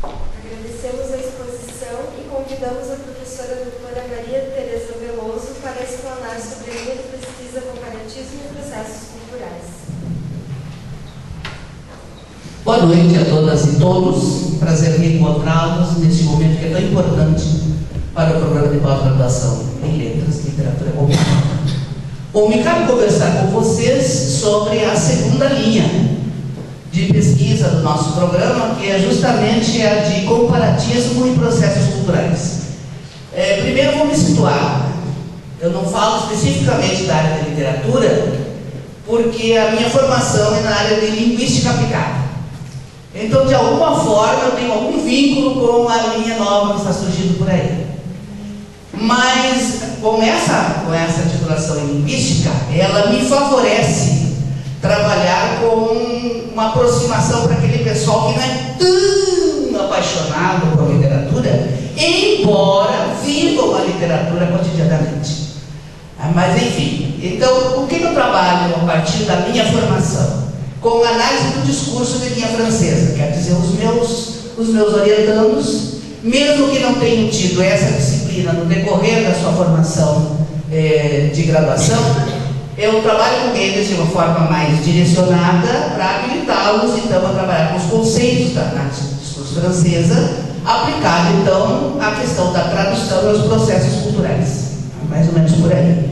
Agradecemos a exposição e convidamos a professora doutora Maria Tereza Veloso para explanar sobre a linha de pesquisa comparatismo e processos culturais. Boa noite a todas e todos. Prazer reencontrá-los neste momento que é tão importante para o programa de pós-graduação em Letras e Literatura Comparada. Bom, me cabe conversar com vocês sobre a segunda linha de pesquisa do nosso programa, que é justamente a de comparatismo e processos culturais. Primeiro vou me situar. Eu não falo especificamente da área de literatura, porque a minha formação é na área de linguística aplicada. Então, de alguma forma, eu tenho algum vínculo com a linha nova que está surgindo por aí. Mas, com essa titulação em linguística, ela me favorece trabalhar com uma aproximação para aquele pessoal que não é tão apaixonado por literatura, embora vivam a literatura cotidianamente. Mas, enfim, então, o que eu trabalho a partir da minha formação? Com análise do discurso de linha francesa, quer dizer, os meus orientandos, mesmo que não tenham tido essa disciplina no decorrer da sua formação de graduação, eu trabalho com eles de uma forma mais direcionada para habilitá-los, então, a trabalhar com os conceitos da análise do discurso francesa, aplicado, então, à questão da tradução e aos processos culturais. Mais ou menos por aí.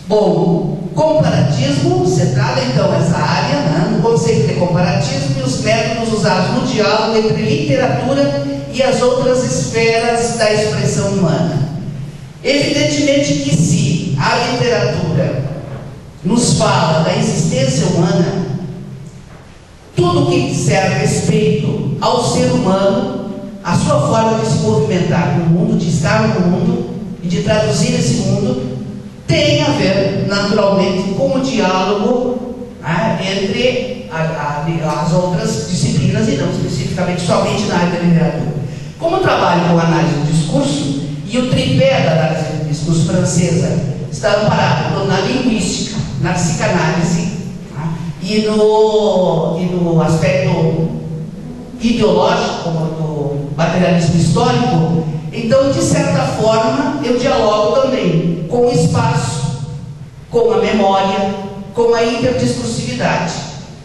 Bom, comparatismo, centrada então essa área, no conceito de comparatismo e os métodos usados no diálogo entre literatura e as outras esferas da expressão humana. Evidentemente que se a literatura nos fala da existência humana, tudo que disser respeito ao ser humano, a sua forma de se movimentar no mundo, de estar no mundo e de traduzir esse mundo, tem a ver, naturalmente, com o diálogo entre as outras disciplinas e não especificamente somente na área da literatura. Como eu trabalho com análise do discurso, e o tripé da análise do discurso francesa está amparado na linguística, na psicanálise e no aspecto ideológico, como no materialismo histórico, então, de certa forma, eu dialogo também com o espaço, com a memória, com a interdiscursividade.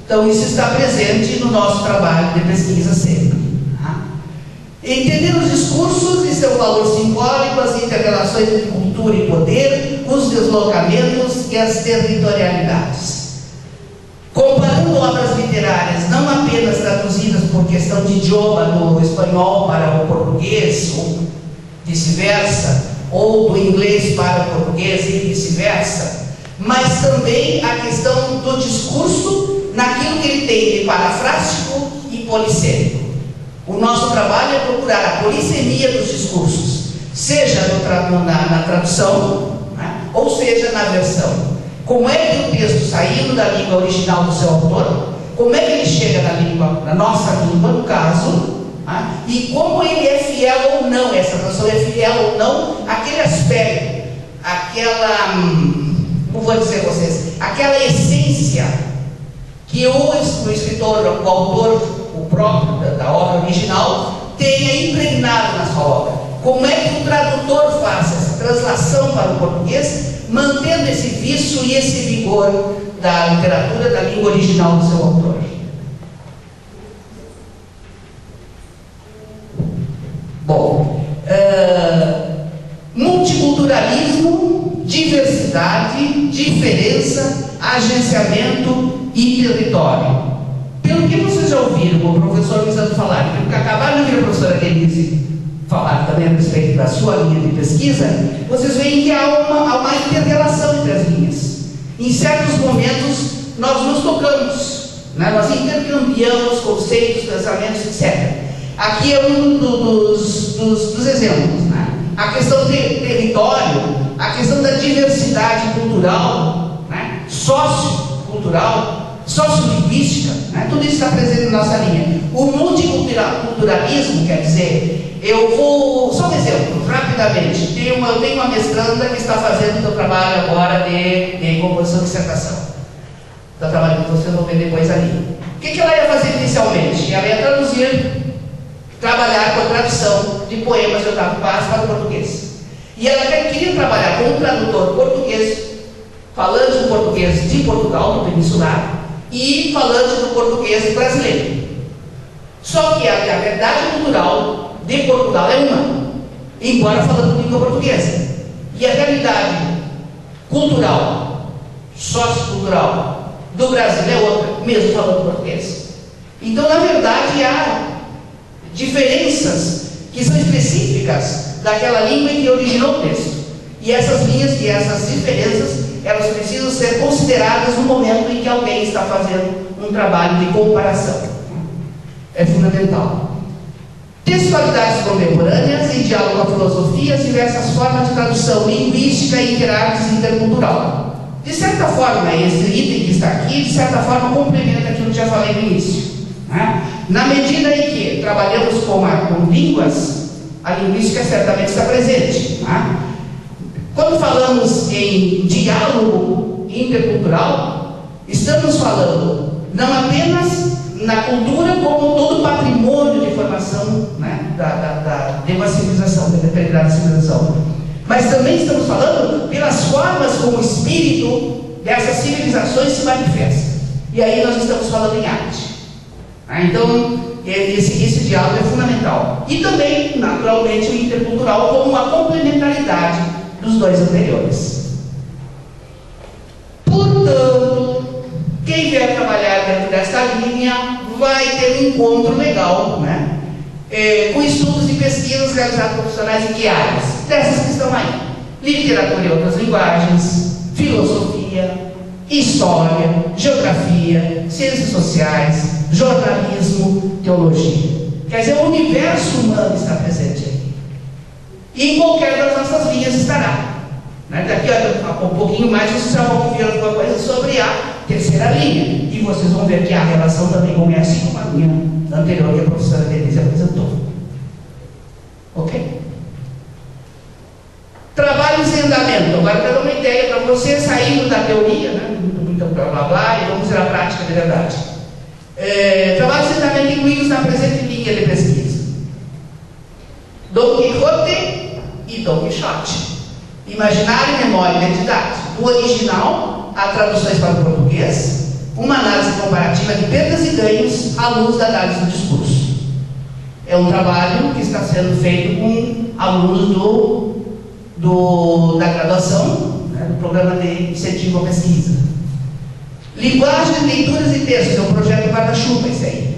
Então, isso está presente no nosso trabalho de pesquisa sempre. Entender os discursos e seu valor simbólico, as interrelações entre cultura e poder, os deslocamentos e as territorialidades. Comparando obras literárias não apenas traduzidas por questão de idioma do espanhol para o português, ou vice-versa, ou do inglês para o português e vice-versa, mas também a questão do discurso naquilo que ele tem de parafrástico e polissêmico. O nosso trabalho é procurar a polissemia dos discursos, seja na tradução, né, ou seja na versão. Como é que o texto, saindo da língua original do seu autor, como é que ele chega na nossa língua, no caso, né, e como ele é fiel ou não, essa tradução é fiel ou não, aquele aspecto, aquela, como vou dizer a vocês, aquela essência que o escritor, o autor, o próprio da obra original, tenha impregnado na sua obra. Como é que o tradutor faz essa translação para o português, mantendo esse vício e esse vigor da literatura, da língua original do seu autor? Bom, multiculturalismo, diversidade, diferença, agenciamento e território. Pelo que vocês já ouviram o professor Lisandro falar, pelo que acabaram de ouvir a professora Denise falar também a respeito da sua linha de pesquisa, vocês veem que há uma inter-relação entre as linhas. Em certos momentos, nós nos tocamos, né? Nós intercambiamos conceitos, pensamentos, etc. Aqui é um dos exemplos, né? A questão do território, a questão da diversidade cultural, né? Sociocultural, sociolinguística, né? Tudo isso está presente na nossa linha. O multiculturalismo, quer dizer, eu vou, só um exemplo, rapidamente, eu tenho uma mestranda que está fazendo o seu trabalho agora de composição de dissertação. Está trabalhando que vocês vão ver depois ali. O que ela ia fazer inicialmente? Ela ia traduzir, trabalhar com a tradução de poemas de Otávio Paz para o português. E ela queria trabalhar com um tradutor português, falante do português de Portugal, do Peninsular, e falante do português brasileiro. Só que a verdade cultural de Portugal é uma, embora falando língua portuguesa. E a realidade cultural, sociocultural do Brasil é outra, mesmo falando português. Então, na verdade, há diferenças que são específicas daquela língua que originou o texto. E essas linhas e essas diferenças, elas precisam ser consideradas no momento em que alguém está fazendo um trabalho de comparação. É fundamental. Textualidades contemporâneas, em diálogo com a filosofia, as diversas formas de tradução linguística, interartes e intercultural. De certa forma, esse item que está aqui, de certa forma, complementa aquilo que já falei no início, né? Na medida em que trabalhamos com línguas, a linguística certamente está presente, né? Quando falamos em diálogo intercultural, estamos falando não apenas na cultura como todo o patrimônio de formação, né, de uma civilização, de determinada civilização, mas também estamos falando pelas formas como o espírito dessas civilizações se manifesta. E aí nós estamos falando em arte. Então, esse diálogo é fundamental. E também, naturalmente, o intercultural como uma complementaridade dos dois anteriores. Portanto, quem vier trabalhar dentro desta linha vai ter um encontro legal, né? Com estudos e pesquisas realizados por profissionais em que áreas? Dessas que estão aí: literatura e outras linguagens, filosofia, história, geografia, ciências sociais, jornalismo, teologia. Quer dizer, o universo humano está presente aí. E em qualquer das nossas linhas estará. Né? Daqui a um pouquinho mais vocês já vão ouvir alguma coisa sobre a terceira linha. E vocês vão ver que a relação também começa com a linha anterior que a professora Denise apresentou. Ok? Trabalhos em andamento. Agora eu quero dar uma ideia para você, saindo da teoria, né? Muito blá blá blá, e vamos ver a prática de verdade. Trabalhos em andamento incluídos na presente linha de pesquisa: Dom Quixote e Dom Quixote. Imaginário, memória e identidade. Do original a traduções para o português, uma análise comparativa de perdas e ganhos à luz da análise do discurso. É um trabalho que está sendo feito com alunos da graduação, né, do programa de incentivo à pesquisa. Linguagem, leituras e textos, é um projeto guarda-chuva, esse aí,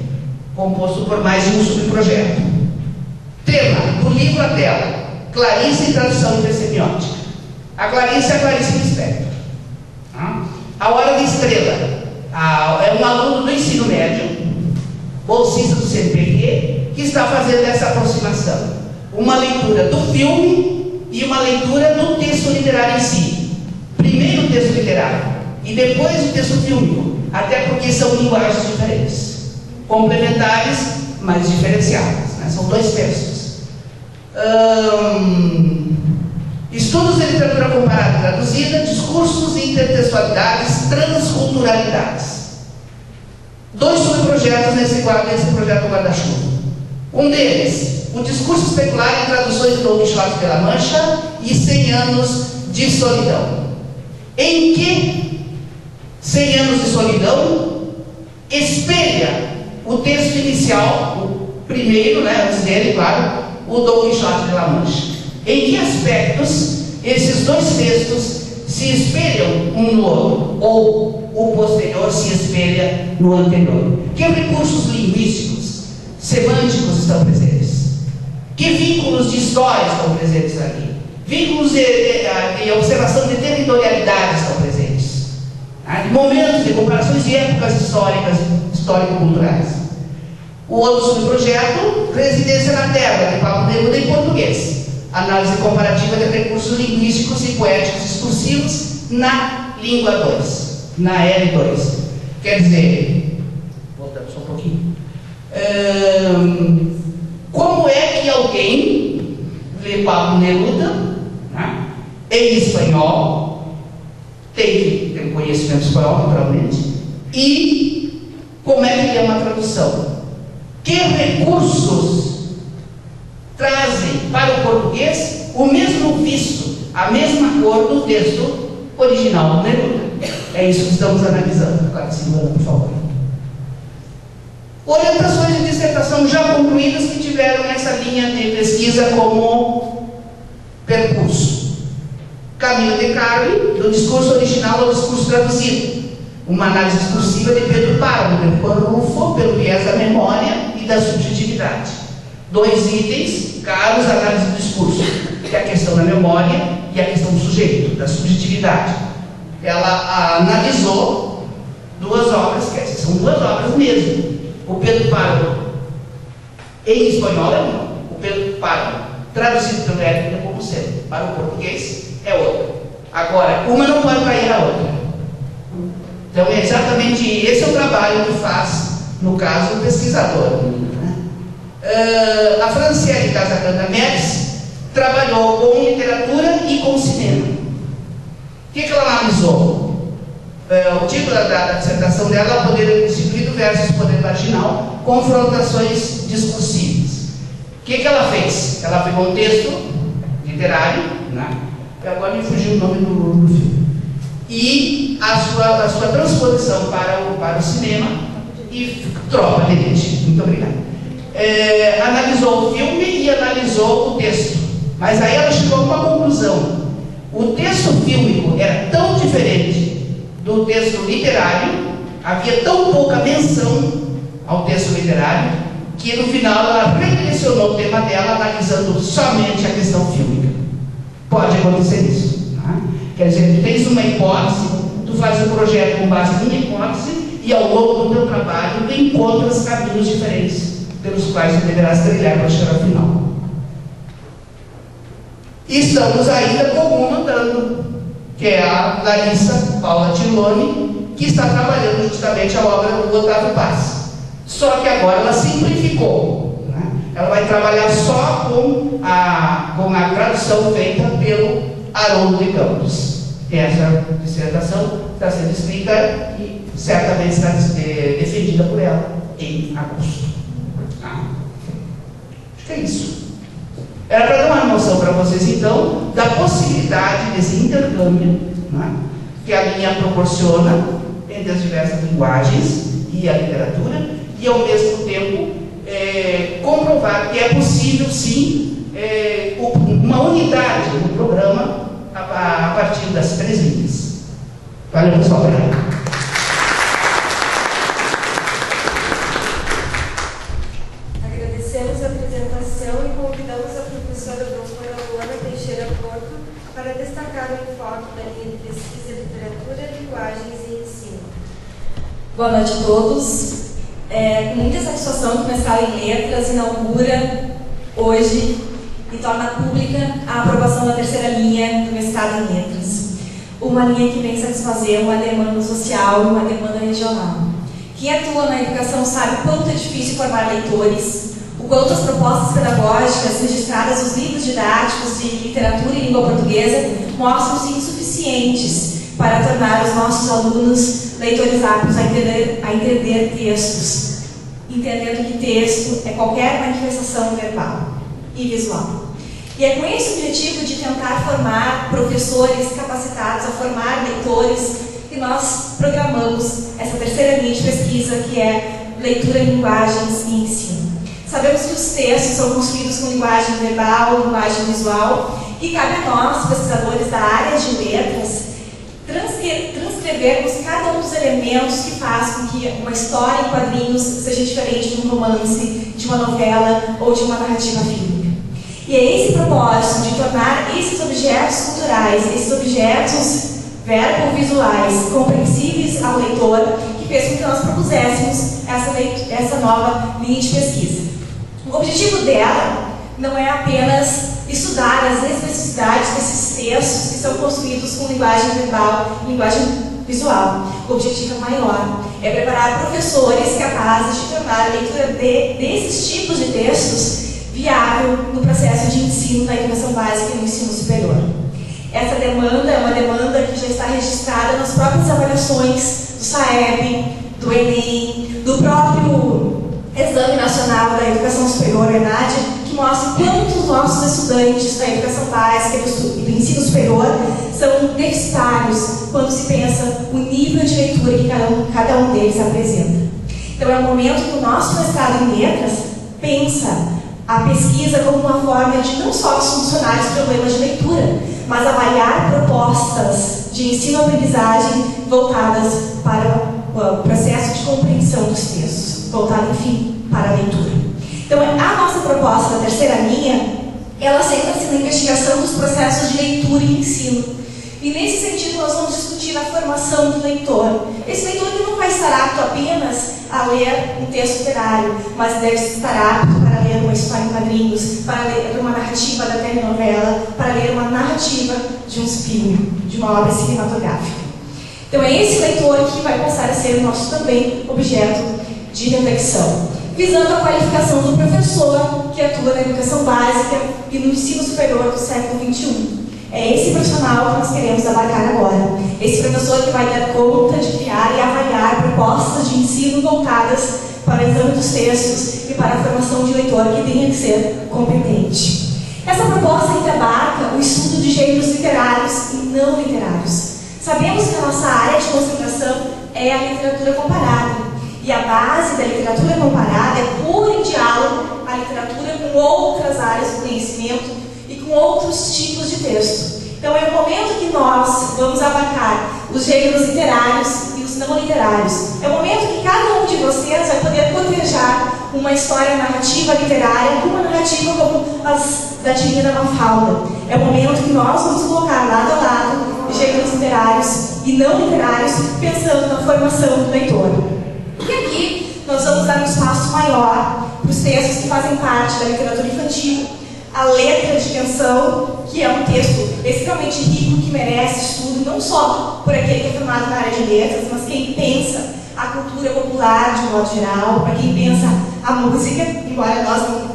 composto por mais de um subprojeto. Tema, do livro à tela, Clarice e tradução intersemiótica. A Clarice é a Clarice Lispector. A Hora da Estrela, é um aluno do ensino médio, bolsista do CNPq, que está fazendo essa aproximação. Uma leitura do filme e uma leitura do texto literário em si. Primeiro o texto literário e depois o texto fílmico, até porque são linguagens diferentes, complementares, mas diferenciadas, né? São dois textos. Estudos de literatura comparada e traduzida, discursos e intertextualidades, transculturalidades. 2 subprojetos nesse projeto guarda-chuva. Um deles, o discurso especular em traduções de Don Quixote de La Mancha e 100 anos de solidão. Em que 100 anos de solidão espelha o texto inicial, o primeiro, né, antes dele, claro, o Don Quixote de La Mancha. Em que aspectos esses dois textos se espelham um no outro, ou o posterior se espelha no anterior? Que recursos linguísticos, semânticos estão presentes? Que vínculos de história estão presentes ali? Vínculos de observação de territorialidade estão presentes? Momentos de comparações de épocas históricas, histórico-culturais. O outro subprojeto, Residência na Terra, de Pablo Neruda em português. Análise comparativa de recursos linguísticos e poéticos discursivos na língua 2, na L2. Quer dizer, voltando só um pouquinho, como é que alguém lê Pablo Neruda, né, em espanhol, tem que ter um conhecimento espanhol, naturalmente, e como é que é uma tradução? Que recursos trazem para o português o mesmo visto, a mesma cor do texto original do Neruda? É isso que estamos analisando. Claro, Silvana, por favor. Orientações de dissertação já concluídas que tiveram essa linha de pesquisa como percurso. Camilo de Carli, do discurso original ao discurso traduzido. Uma análise discursiva de Pedro Páramo, de Rufo, pelo viés da memória e da subjetividade. 2 itens caros à análise do discurso, que é a questão da memória e a questão do sujeito, da subjetividade. Ela analisou 2 obras, quer dizer, são 2 obras mesmo. O Pedro Páramo, em espanhol é uma, o Pedro Páramo, traduzido pelo Érico Nepomuceno para o português, é outra. Agora, uma não pode cair a outra. Então, é exatamente esse é o trabalho que faz, no caso, o pesquisador. A Franciele Casagrande Médici trabalhou com literatura e com cinema. O que ela analisou? O título da dissertação dela é Poder Instituído versus Poder Marginal, Confrontações Discursivas. O que ela fez? Ela pegou um texto literário, né? Agora me fugiu o nome do filme, e a sua transposição para o cinema e Tropa de Elite. Muito obrigado. Analisou o filme e analisou o texto, mas aí ela chegou a uma conclusão. O texto fílmico era tão diferente do texto literário, havia tão pouca menção ao texto literário, que no final ela redirecionou o tema dela analisando somente a questão fílmica. Pode acontecer isso, tá? Quer dizer, tu tens uma hipótese, tu fazes um projeto com base em hipótese e ao longo do teu trabalho tu encontras caminhos diferentes pelos quais tu deverás trilhar para chegar ao final. E estamos ainda com uma andando, que é a Larissa Paula Tiloni, que está trabalhando justamente a obra do Otávio Paz. Só que agora ela simplificou, né? Ela vai trabalhar só com a tradução feita pelo Haroldo de Campos. Essa dissertação está sendo escrita e certamente está defendida por ela em agosto. Acho que é isso. Era para dar uma noção para vocês, então, da possibilidade desse intercâmbio, né, que a linha proporciona entre as diversas linguagens e a literatura, e ao mesmo tempo comprovar que é possível, sim, uma unidade no programa a partir das 3 linhas. Valeu, pessoal. Agradecemos a apresentação e convidamos a professora doutora Luana Teixeira Porto para destacar o enfoque da linha de pesquisa, literatura, linguagens e ensino. Boa noite a todos. É com muita satisfação que o mestrado em Letras inaugura hoje e torna pública a aprovação da 3ª linha do mestrado em Letras. Uma linha que vem satisfazer uma demanda social e uma demanda regional. Quem atua na educação sabe o quanto é difícil formar leitores, o quanto as propostas pedagógicas registradas nos livros didáticos de literatura e língua portuguesa mostram-se insuficientes para tornar os nossos alunos leitores aptos a entender textos, entendendo que texto é qualquer manifestação verbal e visual. E é com esse objetivo de tentar formar professores capacitados a formar leitores que nós programamos essa 3ª linha de pesquisa, que é leitura, linguagens e ensino. Sabemos que os textos são construídos com linguagem verbal, linguagem visual, e cabe a nós, pesquisadores da área de letras, transcrevermos cada um dos elementos que faz com que uma história em quadrinhos seja diferente de um romance, de uma novela ou de uma narrativa fílmica. E é esse propósito de tornar esses objetos culturais, esses objetos verbo-visuais compreensíveis ao leitor, que fez com que nós propuséssemos essa nova linha de pesquisa. O objetivo dela não é apenas estudar as especificidades desses textos que são construídos com linguagem verbal e linguagem visual. O objetivo é maior, é preparar professores capazes de tornar a leitura desses tipos de textos viável no processo de ensino na educação básica e no ensino superior. Essa demanda é uma demanda que já está registrada nas próprias avaliações do SAEB, do Enem, do próprio Exame Nacional da Educação Superior, ENAD, que mostra quanto os nossos estudantes da educação básica e do ensino superior são deficitários quando se pensa o nível de leitura que cada um deles apresenta. Então é um momento que o nosso mestrado em letras pensa a pesquisa como uma forma de não só solucionar os problemas de leitura, mas avaliar propostas de ensino-aprendizagem voltadas para o processo de compreensão dos textos, voltado, enfim, para a leitura. Então, a nossa proposta da 3ª linha, ela centra-se na investigação dos processos de leitura e ensino. E nesse sentido, nós vamos discutir a formação do leitor. Esse leitor que não vai estar apto apenas a ler um texto literário, mas deve estar apto para ler uma história em quadrinhos, para ler uma narrativa da telenovela, para ler uma narrativa de um filme, de uma obra cinematográfica. Então é esse leitor que vai passar a ser o nosso também objeto de reflexão, visando a qualificação do professor que atua na educação básica e no ensino superior do século XXI. É esse profissional que nós queremos abarcar agora. Esse professor que vai dar conta de criar e avaliar propostas de ensino voltadas para o exame dos textos e para a formação de leitor que tenha que ser competente. Essa proposta ainda abarca o estudo de gêneros literários e não literários. Sabemos que a nossa área de concentração é a literatura comparada. E a base da literatura comparada é pôr em diálogo a literatura com outras áreas do conhecimento e com outros tipos de texto. Então é o momento que nós vamos abarcar os gêneros literários e os não literários. É o momento que cada um de vocês vai poder cotejar uma história narrativa literária com uma narrativa como as da Divina Mafalda. É o momento que nós vamos colocar lado a lado gêneros literários e não literários, pensando na formação do leitor. E aqui nós vamos dar um espaço maior para os textos que fazem parte da literatura infantil, a letra de canção, que é um texto extremamente rico, que merece estudo, não só por aquele que é formado na área de letras, mas quem pensa a cultura popular de um modo geral, para quem pensa a música, embora nós não,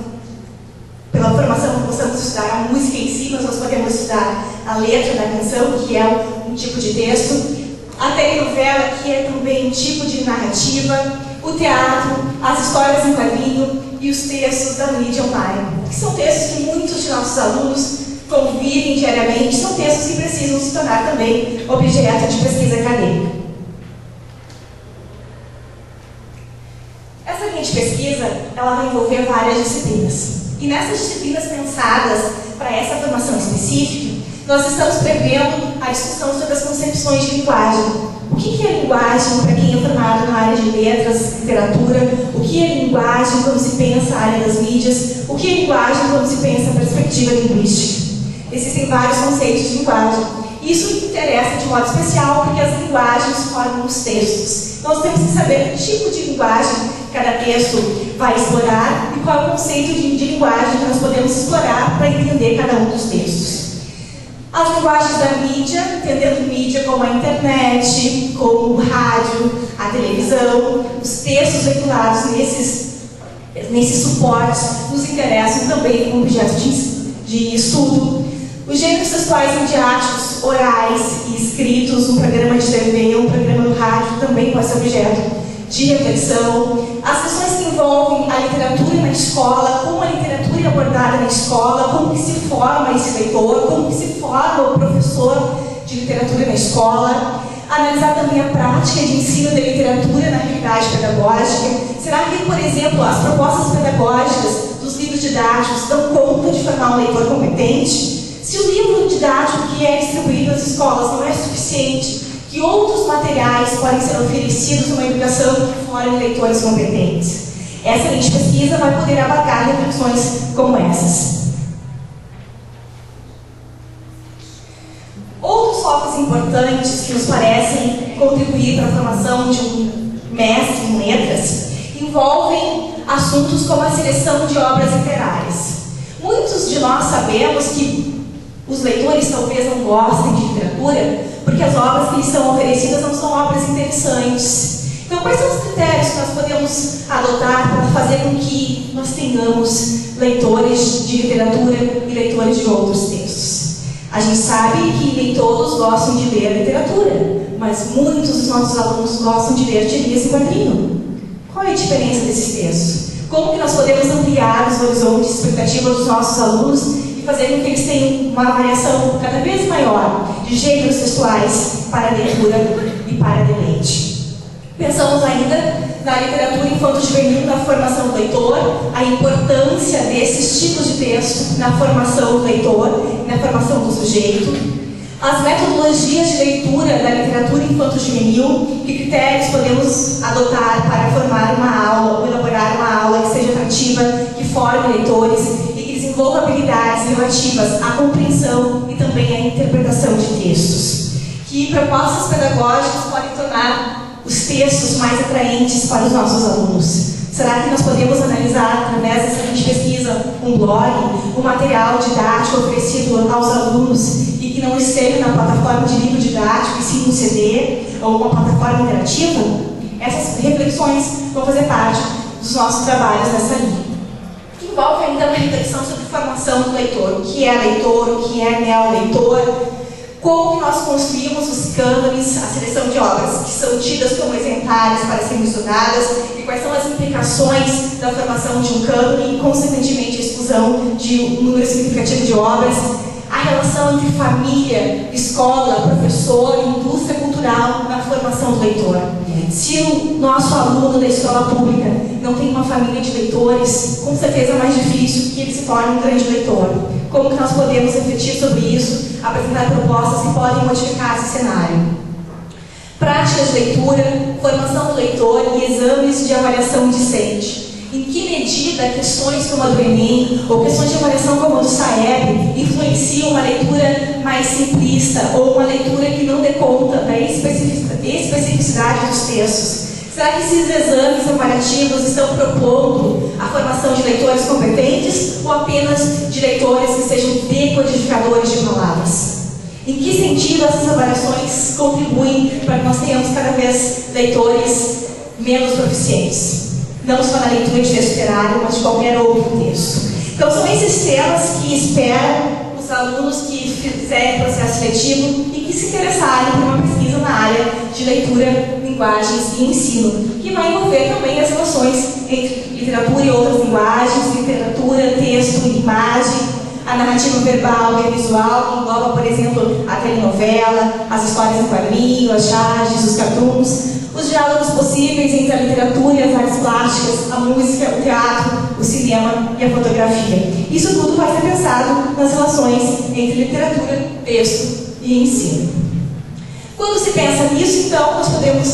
pela formação não possamos estudar a música em si, mas nós podemos estudar a letra da canção, que é um tipo de texto, a telenovela, que é também um tipo de narrativa, o teatro, as histórias em quadrinho e os textos da mídia online, que são textos que muitos de nossos alunos convivem diariamente, são textos que precisam se tornar também objeto de pesquisa acadêmica. Essa linha de pesquisa pesquisa ela vai envolver várias disciplinas. E nessas disciplinas pensadas para essa formação específica, nós estamos prevendo a discussão sobre as concepções de linguagem. O que é linguagem para quem é formado na área de letras, literatura? O que é linguagem quando se pensa a área das mídias? O que é linguagem quando se pensa a perspectiva linguística? Existem vários conceitos de linguagem. Isso interessa de modo especial porque as linguagens formam os textos. Nós temos que saber que tipo de linguagem cada texto vai explorar e qual é o conceito de linguagem que nós podemos explorar para entender cada um dos textos. As linguagens da mídia, entendendo mídia como a internet, como o rádio, a televisão, os textos veiculados nesses suportes nos interessam também como objeto de estudo. Os gêneros textuais midiáticos, orais e escritos, um programa de TV, um programa no rádio também pode ser objeto de reflexão. As questões que envolvem a literatura na escola, como a literatura é abordada na escola, como que se forma esse leitor, como que se forma o professor de literatura na escola. Analisar também a prática de ensino da literatura na realidade pedagógica. Será que, por exemplo, as propostas pedagógicas dos livros didáticos dão conta de formar um leitor competente? Se o livro didático que é distribuído nas escolas não é suficiente, que outros materiais podem ser oferecidos numa educação que formem leitores competentes? Essa linha de pesquisa vai poder abarcar reflexões como essas. Outros focos importantes que nos parecem contribuir para a formação de um mestre em letras envolvem assuntos como a seleção de obras literárias. Muitos de nós sabemos que os leitores talvez não gostem de literatura porque as obras que lhes são oferecidas não são obras interessantes. Então, quais são os critérios que nós podemos adotar para fazer com que nós tenhamos leitores de literatura e leitores de outros textos? A gente sabe que nem todos gostam de ler literatura, mas muitos dos nossos alunos gostam de ler tirinhas e quadrinho. Qual é a diferença desses textos? Como que nós podemos ampliar os horizontes de expectativa dos nossos alunos e fazer com que eles tenham uma variação cada vez maior de gêneros textuais para a leitura e para deleite? Pensamos ainda na literatura infanto-juvenil, na formação do leitor, a importância desses tipos de texto na formação do leitor, na formação do sujeito. As metodologias de leitura da literatura infanto-juvenil, que critérios podemos adotar para formar uma aula, ou elaborar uma aula que seja atrativa, que forme leitores e que desenvolva habilidades relativas à compreensão e também à interpretação de textos. Que propostas pedagógicas podem tornar os textos mais atraentes para os nossos alunos? Será que nós podemos analisar, através dessa linha de pesquisa, um blog, um material didático oferecido aos alunos e que não esteja na plataforma de livro didático, e sim no CD ou uma plataforma interativa? Essas reflexões vão fazer parte dos nossos trabalhos nessa linha. Envolve ainda uma reflexão sobre formação do leitor. O que é leitor, o que é neoleitor? Como que nós construímos os cânones, a seleção de obras que são tidas como exemplares para serem estudadas e quais são as implicações da formação de um cânone e, consequentemente, a exclusão de um número significativo de obras, a relação entre família, escola, professor e indústria cultural na formação do leitor. Se o nosso aluno da escola pública não tem uma família de leitores, com certeza é mais difícil que ele se torne um grande leitor. Como que nós podemos refletir sobre isso, apresentar propostas que podem modificar esse cenário? Práticas de leitura, formação do leitor e exames de avaliação discente. Em que medida questões como a do Enem ou questões de avaliação como a do SAEB influenciam uma leitura mais simplista ou uma leitura que não dê conta da especificidade dos textos? Será que esses exames avaliativos estão propondo a formação de leitores competentes ou apenas de leitores que sejam decodificadores de palavras? Em que sentido essas avaliações contribuem para que nós tenhamos cada vez leitores menos proficientes? Não só na leitura de texto literário, mas de qualquer outro texto. Então, são esses temas que esperam os alunos que fizerem processo seletivo e que se interessarem por uma pesquisa na área de leitura, linguagens e ensino, que vai envolver também as relações entre literatura e outras linguagens, literatura, texto e imagem, a narrativa verbal e visual, que engloba, por exemplo, a telenovela, as histórias em quadrinho, as charges, os cartoons, os diálogos possíveis entre a literatura e as artes plásticas, a música, o teatro, o cinema e a fotografia. Isso tudo vai ser pensado nas relações entre literatura, texto e ensino. Quando se pensa nisso, então, nós podemos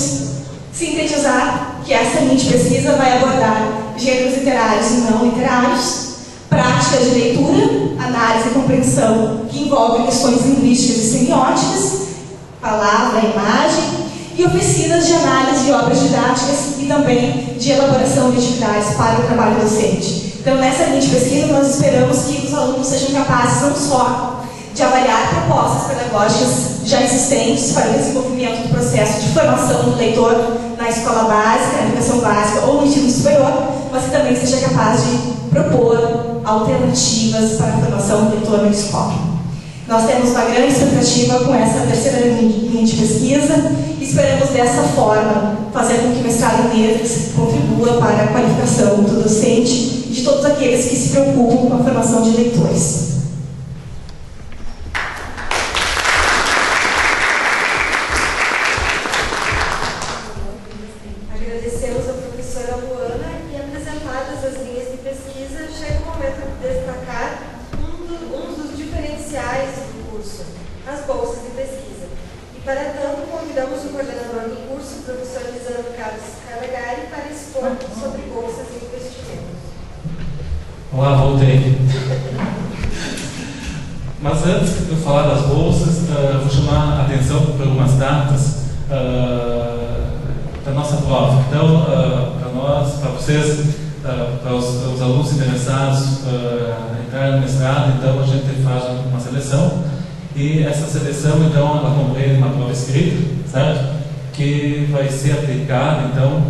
sintetizar que essa linha de pesquisa vai abordar gêneros literários e não literários, práticas de leitura, análise e compreensão que envolvem questões linguísticas e semióticas, palavra, imagem, e oficinas de análise de obras didáticas e também de elaboração de atividades para o trabalho docente. Então, nessa linha de pesquisa, nós esperamos que os alunos sejam capazes não só de avaliar propostas pedagógicas já existentes para o desenvolvimento do processo de formação do leitor na escola básica, na educação básica ou no ensino superior, mas que também seja capaz de propor alternativas para a formação do leitor na escola. Nós temos uma grande expectativa com essa terceira linha de pesquisa e esperamos dessa forma fazer com que o mestrado em letras contribua para a qualificação do docente e de todos aqueles que se preocupam com a formação de leitores. Agradecemos a professora Luana e, apresentadas as linhas de pesquisa, chega o momento de destacar um dos diferenciais do curso, as bolsas de pesquisa. E, para tanto, convidamos o coordenador do curso, o professor Lisandro Carlos Calagari, para expor sobre bolsas e investimentos. Olá, voltei. Mas antes de eu falar das bolsas, vou chamar a atenção para algumas datas da nossa prova. Então, para nós, para vocês, para os alunos interessados entrar no mestrado, então a gente faz uma seleção e essa seleção, então, ela compreende uma prova escrita, certo? Que vai ser aplicada, então,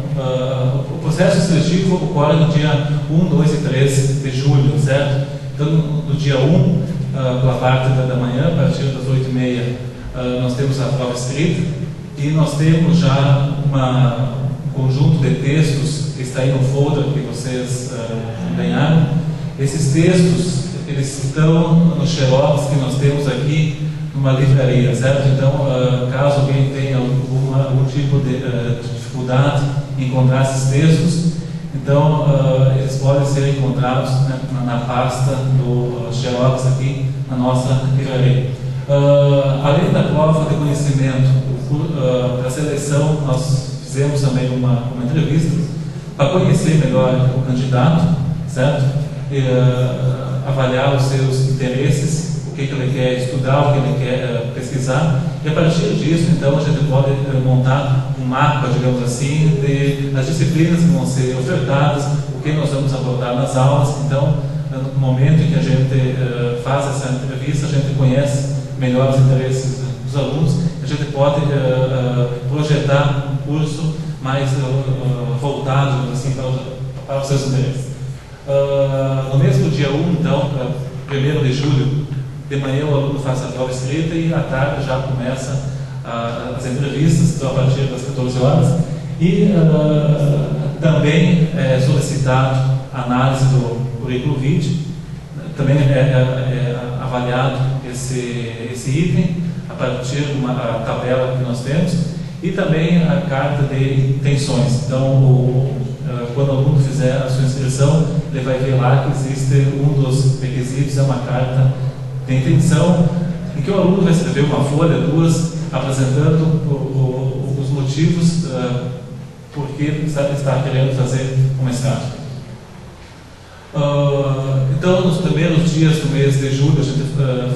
o processo seletivo ocorre no dia 1, 2 e 3 de julho, certo? Então, no dia 1, pela parte da manhã, a partir das 8h30, nós temos a prova escrita e nós temos já um conjunto de textos que está aí no folder que vocês ganharam. Esses textos, eles estão no xerox que nós temos aqui numa livraria, certo? Então, caso alguém tenha algum tipo de dificuldade em encontrar esses textos, então eles podem ser encontrados, né, na pasta do xerox aqui na nossa livraria. Além da prova de conhecimento, para a seleção, nós fizemos também uma entrevista para conhecer melhor o candidato, certo? Avaliar os seus interesses, o que ele quer estudar, o que ele quer pesquisar, e a partir disso, então, a gente pode montar um mapa, digamos assim, das disciplinas que vão ser ofertadas, o que nós vamos abordar nas aulas. Então, no momento em que a gente faz essa entrevista, a gente conhece melhor os interesses dos alunos, a gente pode projetar um curso mais voltado, assim, para os seus interesses. No mesmo dia 1, então, 1º de julho, de manhã o aluno faz a prova escrita e à tarde já começa as entrevistas, então a partir das 14 horas. E também é solicitado a análise do currículo vitae, também é avaliado esse item a partir de uma tabela que nós temos, e também a carta de intenções. Então, quando o aluno fizer a sua inscrição, ele vai ver lá que existe um dos requisitos, é uma carta de intenção, em que o aluno vai escrever uma folha, duas, apresentando os motivos por que está querendo fazer o mestrado. Então, nos primeiros dias do mês de julho, a gente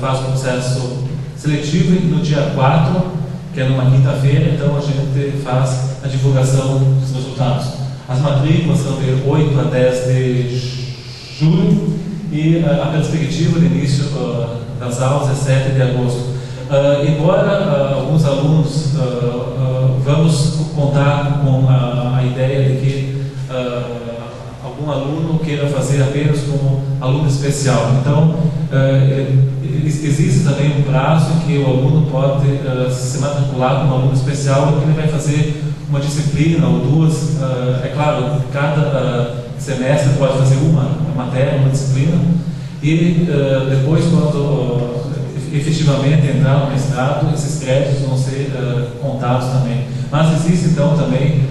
faz o processo seletivo, e no dia 4, que é numa quinta-feira, então a gente faz a divulgação dos resultados. As matrículas são de 8 a 10 de julho e a perspectiva de início das aulas é 7 de agosto. Embora alguns alunos vamos contar com a ideia de que algum aluno queira fazer apenas como aluno especial. Então, existe também um prazo em que o aluno pode se matricular como aluno especial, e que ele vai fazer uma disciplina ou duas. É claro, cada semestre pode fazer uma matéria, uma disciplina, e depois, quando efetivamente entrar no mestrado, esses créditos vão ser contados também. Mas existe então também,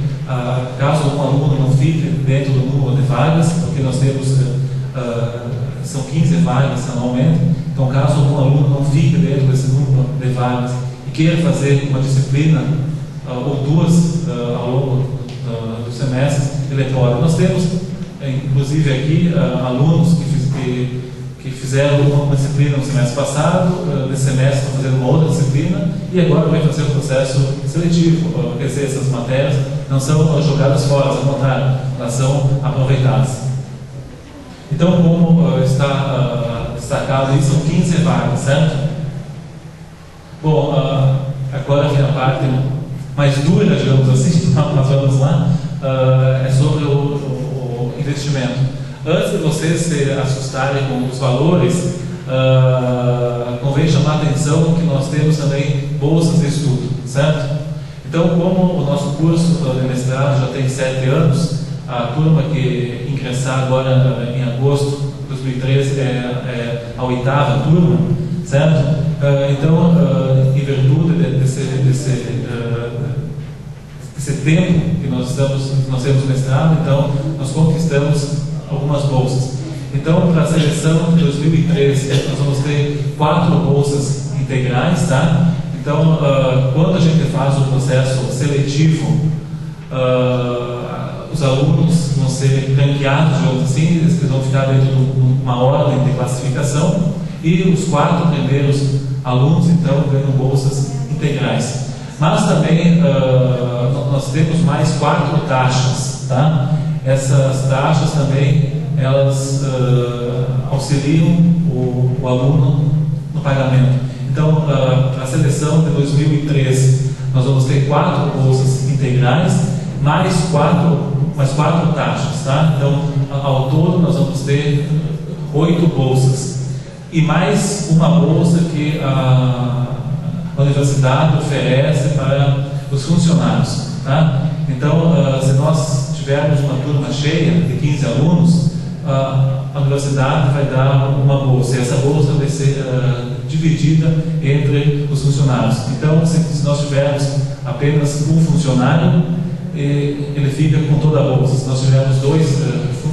caso um aluno não fique dentro do número de vagas, porque nós temos, são 15 vagas anualmente, então caso um aluno não fique dentro desse número de vagas e queira fazer uma disciplina ou duas ao longo do semestre, ele pode. Nós temos, inclusive aqui, alunos que fizeram uma disciplina no semestre passado, nesse semestre estão fazendo uma outra disciplina e agora vai fazer um processo seletivo. Quer dizer, essas matérias não são jogadas fora, ao contrário, elas são aproveitadas. Então, como está destacado aí, são 15 vagas, certo? Bom, agora vem a parte mais dura, digamos assim, nós vamos lá, é sobre o investimento. Antes de vocês se assustarem com os valores, convém chamar a atenção que nós temos também bolsas de estudo, certo? Então, como o nosso curso de mestrado já tem 7 anos, a turma que ingressar agora em agosto de 2013 é a 8ª turma, certo? Então, em virtude desse tempo que nós temos mestrado, então nós conquistamos algumas bolsas. Então, para a seleção de 2013, nós vamos ter 4 bolsas integrais, tá? Então, quando a gente faz o processo seletivo, os alunos vão ser ranqueados, digamos assim, eles vão ficar dentro de uma ordem de classificação e os 4 primeiros alunos, então, ganham bolsas integrais. Mas também nós temos mais 4 taxas, tá? Essas taxas também, elas auxiliam o aluno no pagamento. Então, a seleção de 2013, nós vamos ter 4 bolsas integrais, mais 4 taxas, tá? Então, ao todo, nós vamos ter 8 bolsas. E mais uma bolsa que a universidade oferece para os funcionários, tá? Então, se nós tivermos uma turma cheia de 15 alunos, a universidade vai dar uma bolsa, e essa bolsa vai ser dividida entre os funcionários. Então, se nós tivermos apenas um funcionário, ele fica com toda a bolsa. Se nós tivermos 2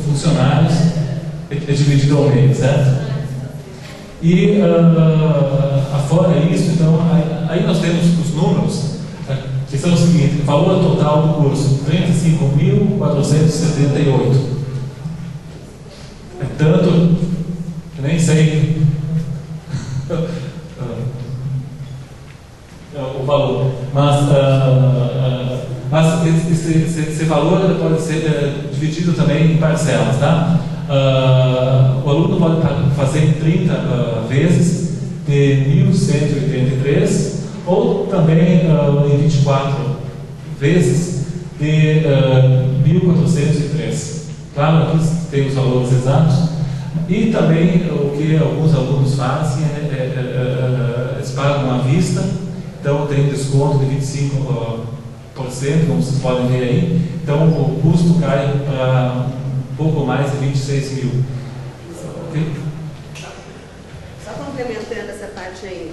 funcionários, é dividido ao meio, certo? E fora isso, então, aí nós temos os números, que são o seguinte: valor total do curso, 35.478. É tanto que nem sei o valor, mas esse valor pode ser dividido também em parcelas, tá? O aluno pode fazer em 30 vezes de 1.183 ou também em 24 vezes de 1.403. Claro, aqui tem os valores exatos. E também o que alguns alunos fazem eles pagam à vista, então tem um desconto de 25%, como vocês podem ver aí. Então o custo cai para um pouco mais de 26 mil. Okay? Só complementando essa parte aí.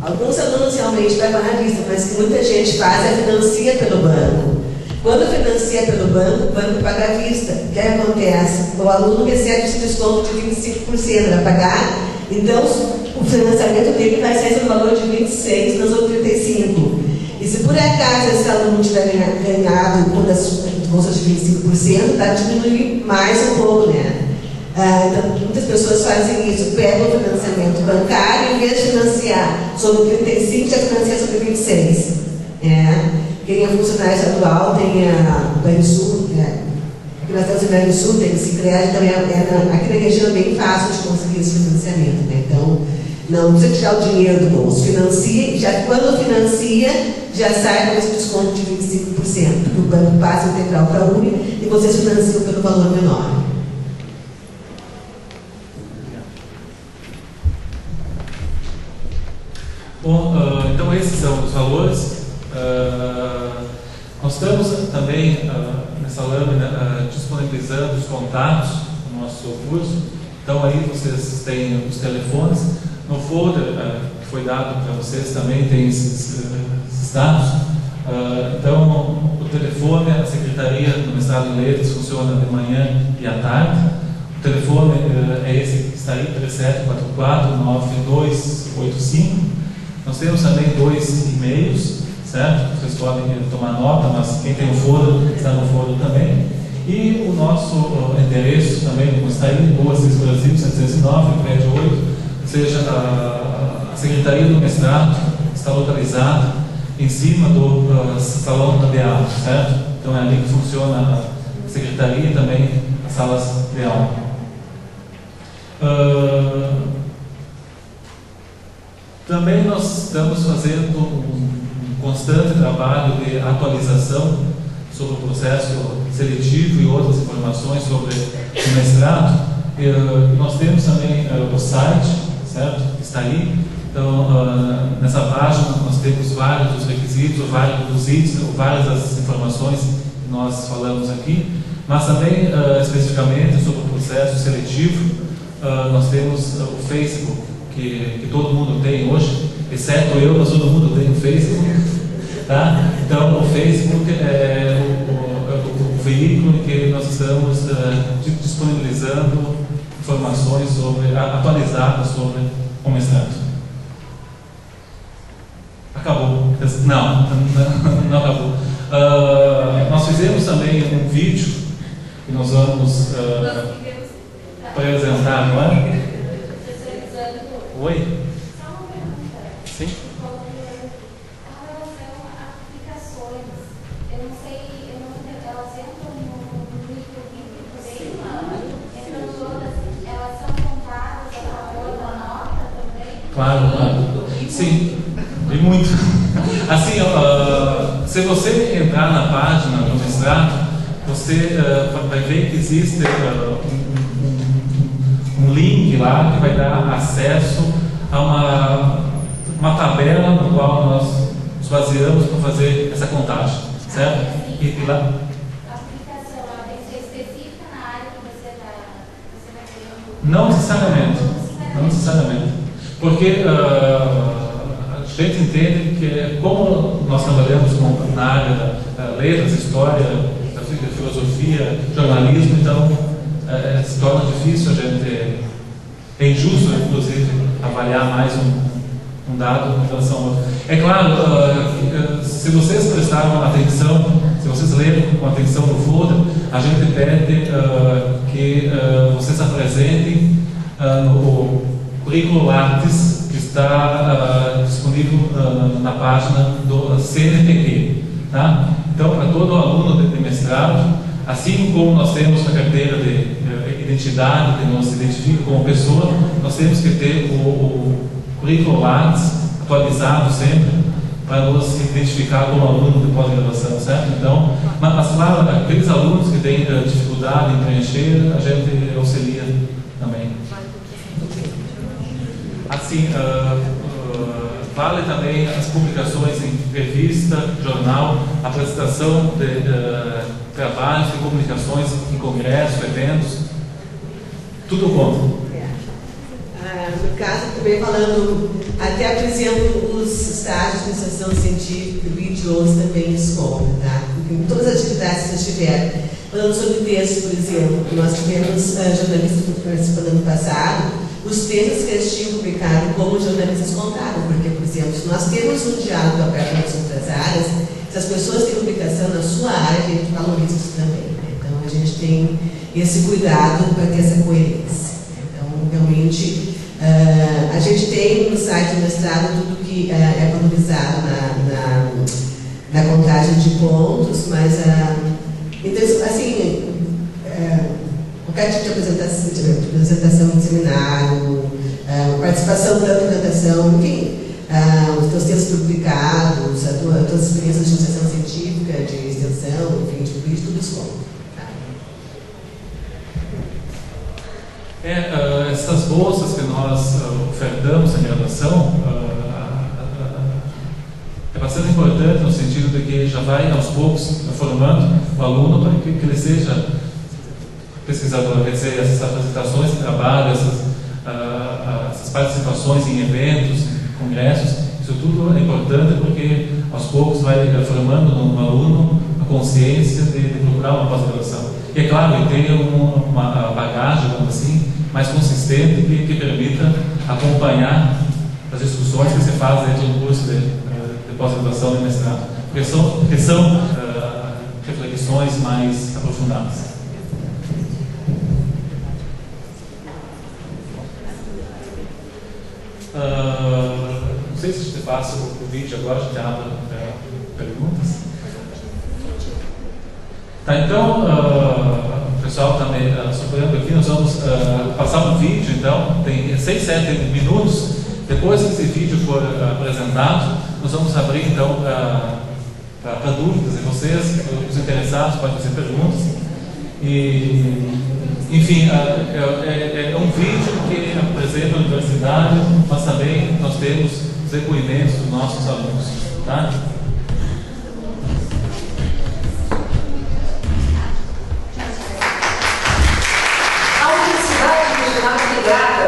Alguns alunos realmente pagam à vista, mas que muita gente faz é financia pelo banco. Quando financia pelo banco, o banco paga à vista. O que acontece? O aluno recebe esse desconto de 25% para pagar, então o financiamento dele vai sair no valor de 26, nós vamos 35. E se por acaso esse aluno tiver ganhado uma das bolsas de 25%, vai diminuir mais um pouco, né? Então, muitas pessoas fazem isso, pegam o financiamento bancário, em vez de financiar sobre 35, já financia sobre 26. Quem é funcionário estadual tem a Banrisul, aqui nós temos o Banrisul, tem o Sicredi, também aqui na região é bem fácil de conseguir esse financiamento, né? Então, não precisa tirar o dinheiro do bolso, financia, já quando financia, já sai com esse desconto de 25%, porque o banco passa integral para a Uni e vocês financiam pelo valor menor. Bom, então esses são os valores. Nós estamos também, essa lâmina disponibilizando os contatos do nosso curso. Então aí vocês têm os telefones. No folder que foi dado para vocês também tem esses dados. Então o telefone, a secretaria do mestrado em letras funciona de manhã e à tarde. O telefone é esse que está aí, 3744-9285. Nós temos também 2 e-mails, certo? Vocês podem tomar nota, mas quem tem o folder está no folder também. E o nosso endereço também, como está aí, Rua Assis Brasil, 709, prédio 8, ou seja, a Secretaria do Mestrado está localizada em cima do salão da DEAL, certo? Então é ali que funciona a Secretaria e também as salas de aula. Também nós estamos fazendo um constante trabalho de atualização sobre o processo seletivo e outras informações sobre o mestrado. Nós temos também o site, certo? Está aí. Então, nessa página nós temos vários dos requisitos, vários dos itens, várias das informações que nós falamos aqui, mas também especificamente sobre o processo seletivo. Nós temos o Facebook, que todo mundo tem hoje, exceto eu, mas todo mundo tem o Facebook. Tá? Então, o Facebook é o veículo em que nós estamos disponibilizando informações atualizadas sobre o mestrado. Acabou? Não acabou. Nós fizemos também um vídeo que nós vamos apresentar, não é? Oi? Sim? Claro. Sim, e muito. Assim, se você entrar na página do mestrado, você vai ver que existe um link lá que vai dar acesso a uma tabela no qual nós nos baseamos para fazer essa contagem, certo? E lá... A aplicação tem que ser específica na área que você vai querendo? Não necessariamente. Porque a gente entende que, como nós trabalhamos na área da letras, história, da filosofia, jornalismo, então se torna difícil a gente, é injusto, inclusive, avaliar mais um dado em relação ao outro. É claro, se vocês prestaram atenção, se vocês leram com atenção no folder, a gente pede que vocês apresentem o currículo Lattes, que está disponível na página do CNPq. Tá? Então, para todo aluno de mestrado, assim como nós temos a carteira de identidade, que nos identifica como pessoa, nós temos que ter o currículo Lattes atualizado sempre, para nos identificar como aluno de pós-graduação, certo? Então, mas claro, aqueles alunos que têm dificuldade em preencher, a gente auxilia também. Assim, vale também as publicações em revista, jornal, apresentação de trabalhos, de comunicações em congressos, eventos, tudo conta. No caso, também falando, até por exemplo, os estágios de iniciação científica, vídeos também esconde, tá? Em todas as atividades que vocês tiveram. Falando sobre texto, por exemplo, nós tivemos jornalistas participando no ano passado, os textos que eles tinham publicado, como os jornalistas contaram, porque, por exemplo, se nós temos um diálogo aberto nas outras áreas, se as pessoas têm publicação na sua área, a gente valoriza isso também, né? Então, a gente tem esse cuidado para ter essa coerência. Então, realmente, a gente tem no site do mestrado tudo que é valorizado na contagem de pontos, mas, então, assim, qualquer tipo de apresentação de seminário, participação da apresentação, enfim, os teus textos publicados, as tuas experiências de iniciação científica, de extensão, enfim, de vídeo, tudo isso conta. Essas bolsas que nós ofertamos na graduação, elas bastante importante no sentido de que já vai aos poucos formando o aluno para que ele seja pesquisador, quer dizer, essas apresentações de trabalho, essas participações em eventos, congressos, isso tudo é importante porque aos poucos vai formando no aluno a consciência de procurar uma pós-graduação. E é claro, ele tem uma bagagem, digamos assim, mais consistente que permita acompanhar as discussões que se fazem dentro do curso de pós-graduação e mestrado, porque são reflexões mais aprofundadas. Não sei se a gente passa o vídeo agora, a gente abre perguntas. Tá, então, pessoal está me surpreendendo aqui, nós vamos passar um vídeo, então, tem 6, 7 minutos. Depois que esse vídeo for apresentado, nós vamos abrir, então, para dúvidas de vocês, os interessados podem fazer perguntas. E, enfim, é um vídeo que apresenta a universidade, mas também nós temos os depoimentos dos nossos alunos. Tá?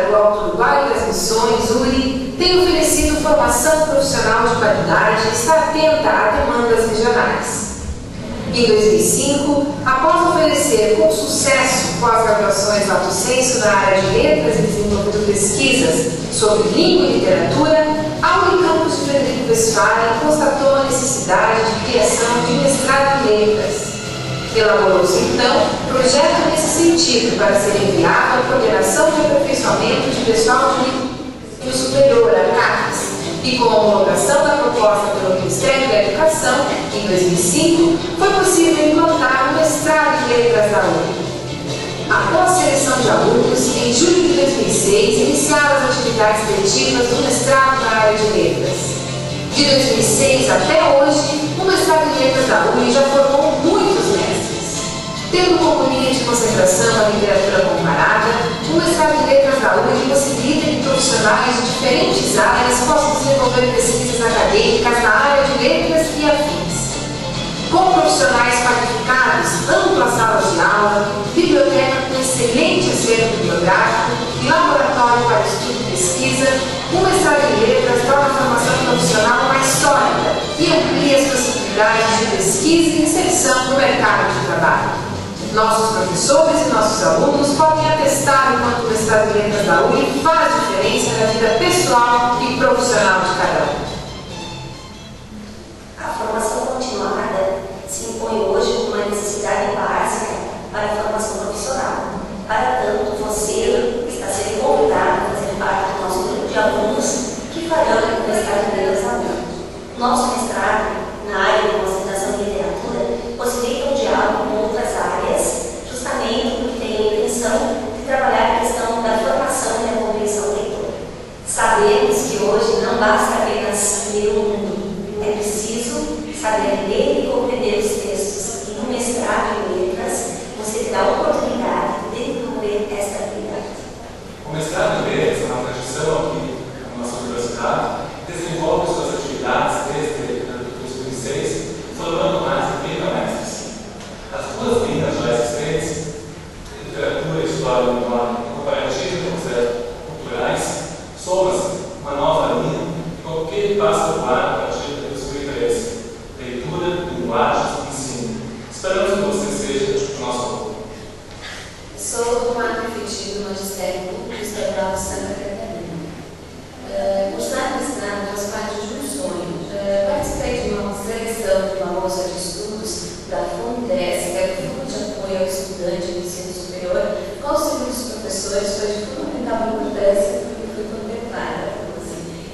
Do Alto Uruguai Transmissões, URI, tem oferecido formação profissional de qualidade e está atenta a demandas regionais. Em 2005, após oferecer com sucesso pós-graduações lato sensu na área de letras e desenvolvendo pesquisas sobre língua e literatura, a Unicampus de Frederico Westphalen constatou a necessidade de criação de mestrado em letras. Elaborou-se, então, projeto nesse sentido para ser enviado à Coordenação de Aperfeiçoamento de Pessoal de Nível Superior, a CAPES, e com a homologação da proposta pelo Ministério da Educação, em 2005, foi possível implantar o mestrado em letras da UNI. Após seleção de alunos, em julho de 2006, iniciaram as atividades letivas do mestrado na área de letras. De 2006 até hoje, o mestrado em letras da UNI já formou muitos mestres. Tendo como linha de concentração a literatura comparada, o mestrado em letras da UNI possibilita que profissionais de diferentes áreas possam desenvolver pesquisas acadêmicas na área de letras e afins. Com profissionais qualificados, amplas salas de aula, biblioteca com excelente acervo bibliográfico e laboratório para estudo e pesquisa, o mestrado em letras torna a formação profissional mais sólida e amplia as possibilidades de pesquisa e inserção no mercado de trabalho. Nossos professores e nossos alunos podem atestar o quanto o mestrado em letras da UNI faz diferença na vida pessoal e profissional de cada um. A formação continuada se impõe hoje como uma necessidade básica para a formação profissional. Para tanto, você está sendo convidado a fazer parte do nosso grupo de alunos que farão o mestrado em letras da UNI. Nosso mestrado na área de concentração em literatura possibilita um diálogo com outras áreas, justamente porque tem a intenção de trabalhar a questão da formação e da compreensão leitora. Sabemos que hoje não basta apenas ler o mundo, é preciso saber ler e compreender os textos, e no mestrado em letras você terá a oportunidade de desenvolver esta habilidade. O mestrado em letras, na tradição aqui na nossa universidade, desenvolve suas atividades desde 2006, formando mais de 30 mestres. As duas linhas já existentes, literatura, história e linguagem comparativa e conceptos culturais, soma-se uma nova linha que passa por ar a partir do seu interesse: leitura, linguagem e ensino. Esperamos que você seja o nosso aluno. Sou do marco efetivo do Magistério Público Estadual de Santa Catarina. Cursar mestrado faz parte de um sonho. Participei de uma seleção de uma bolsa de estudos da FUNDES, que é o Fundo de Apoio ao Estudante do Ensino Superior, com auxílio dos professores, foi de fundamental importância porque fui contemplada.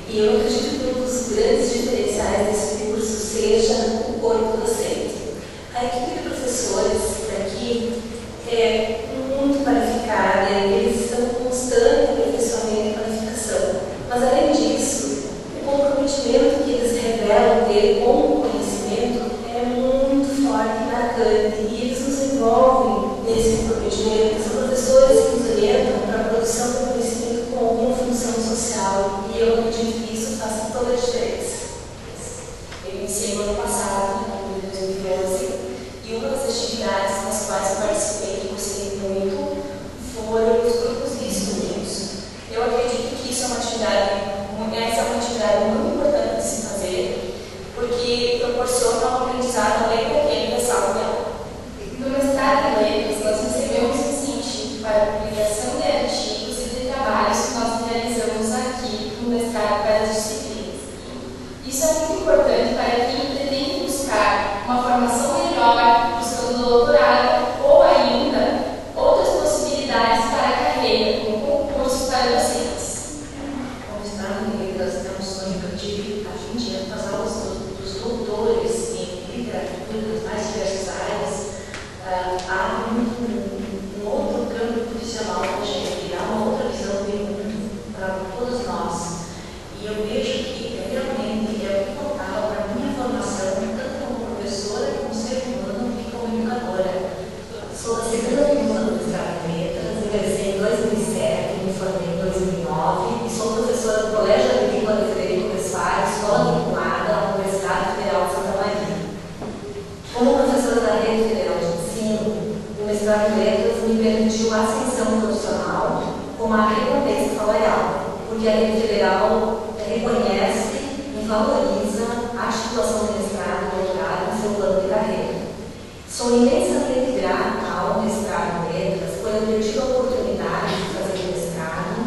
E eu acredito que um dos grandes diferenciais desse curso seja o corpo docente. A equipe de professores daqui é muito qualificada, eles estão em constante aperfeiçoamento e qualificação. Mas, além disso, o comprometimento que eles revelam ter com o conhecimento é muito forte e marcante, e eles nos envolvem nesse comprometimento. São professores que nos orientam para a produção do conhecimento com alguma função social, e eu acredito que isso faça toda a diferença. Ele há um outro campo profissional para a gente, há uma outra visão de mundo para todos nós. E eu vejo que realmente é fundamental para a minha formação, tanto como professora, como ser humano e como educadora. Sou a segunda turma do mestrado em Letras, ingressei em 2007, me formei em 2009 e sou professora do Colégio Agrícola de Frederico Westphalen, escola vinculada à Universidade Federal de Santa Maria. Como professora da Rede Federal de Ensino, o mestrado em Letras me permitiu a ascensão profissional com a recompensa salarial, porque a Rede Federal reconhece e valoriza a titulação de mestrado e doutorado em seu plano de carreira. Sou imensamente grata ao mestrado em Letras por eu ter tido a oportunidade de fazer o mestrado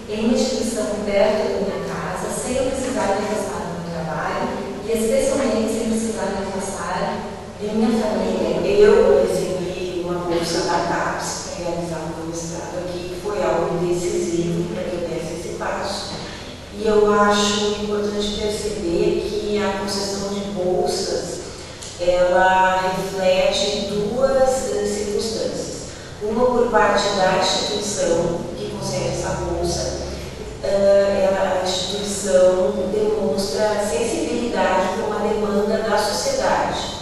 em uma instituição perto da minha casa, sem eu precisar me afastar do meu trabalho e especialmente sem precisar me afastar de minha família. Eu recebi uma bolsa da CAPES para realizar o meu mestrado aqui, que foi algo decisivo para que eu desse esse passo. E eu acho importante perceber que a concessão de bolsas, ela reflete duas circunstâncias. Uma por parte da instituição que concede essa bolsa, a instituição demonstra sensibilidade para uma demanda da sociedade.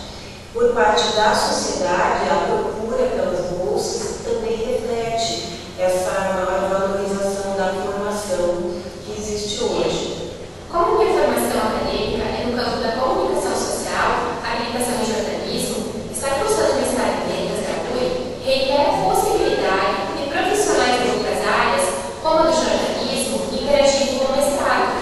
Por parte da sociedade, a procura pelas bolsas também reflete essa maior valorização da formação que existe hoje. Como minha formação acadêmica é no campo da comunicação social, habilitação e jornalismo, estar cursando mestrado em Letras da UFRJ requer a possibilidade de profissionais de outras áreas, como a do jornalismo, interagir com o mestrado.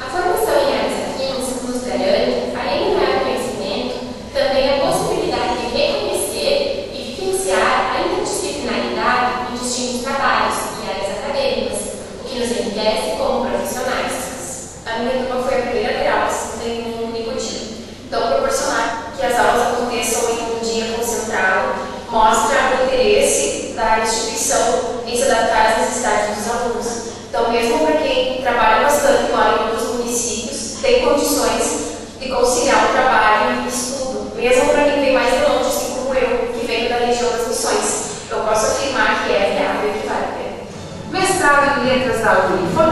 A formação em áreas afins nos garante, além de dar conhecimento, também a possibilidade de reconhecer e vivenciar a interdisciplinaridade em distintos trabalhos e áreas acadêmicas, o que nos enriquece como profissionais. A minha turma foi a primeira a ter aulas em um único dia. Então, proporcionar que as aulas aconteçam em um dia concentrado mostra o interesse da instituição em se adaptar às necessidades dos alunos. Então, mesmo para quem trabalha bastante e mora em outros municípios, tem condições de conciliar o trabalho e o estudo, mesmo para quem vem mais de longe, assim como eu, que venho da região das Missões. Eu posso afirmar que é viável e que vale a pena. Mestrado em Letras da UFRJ,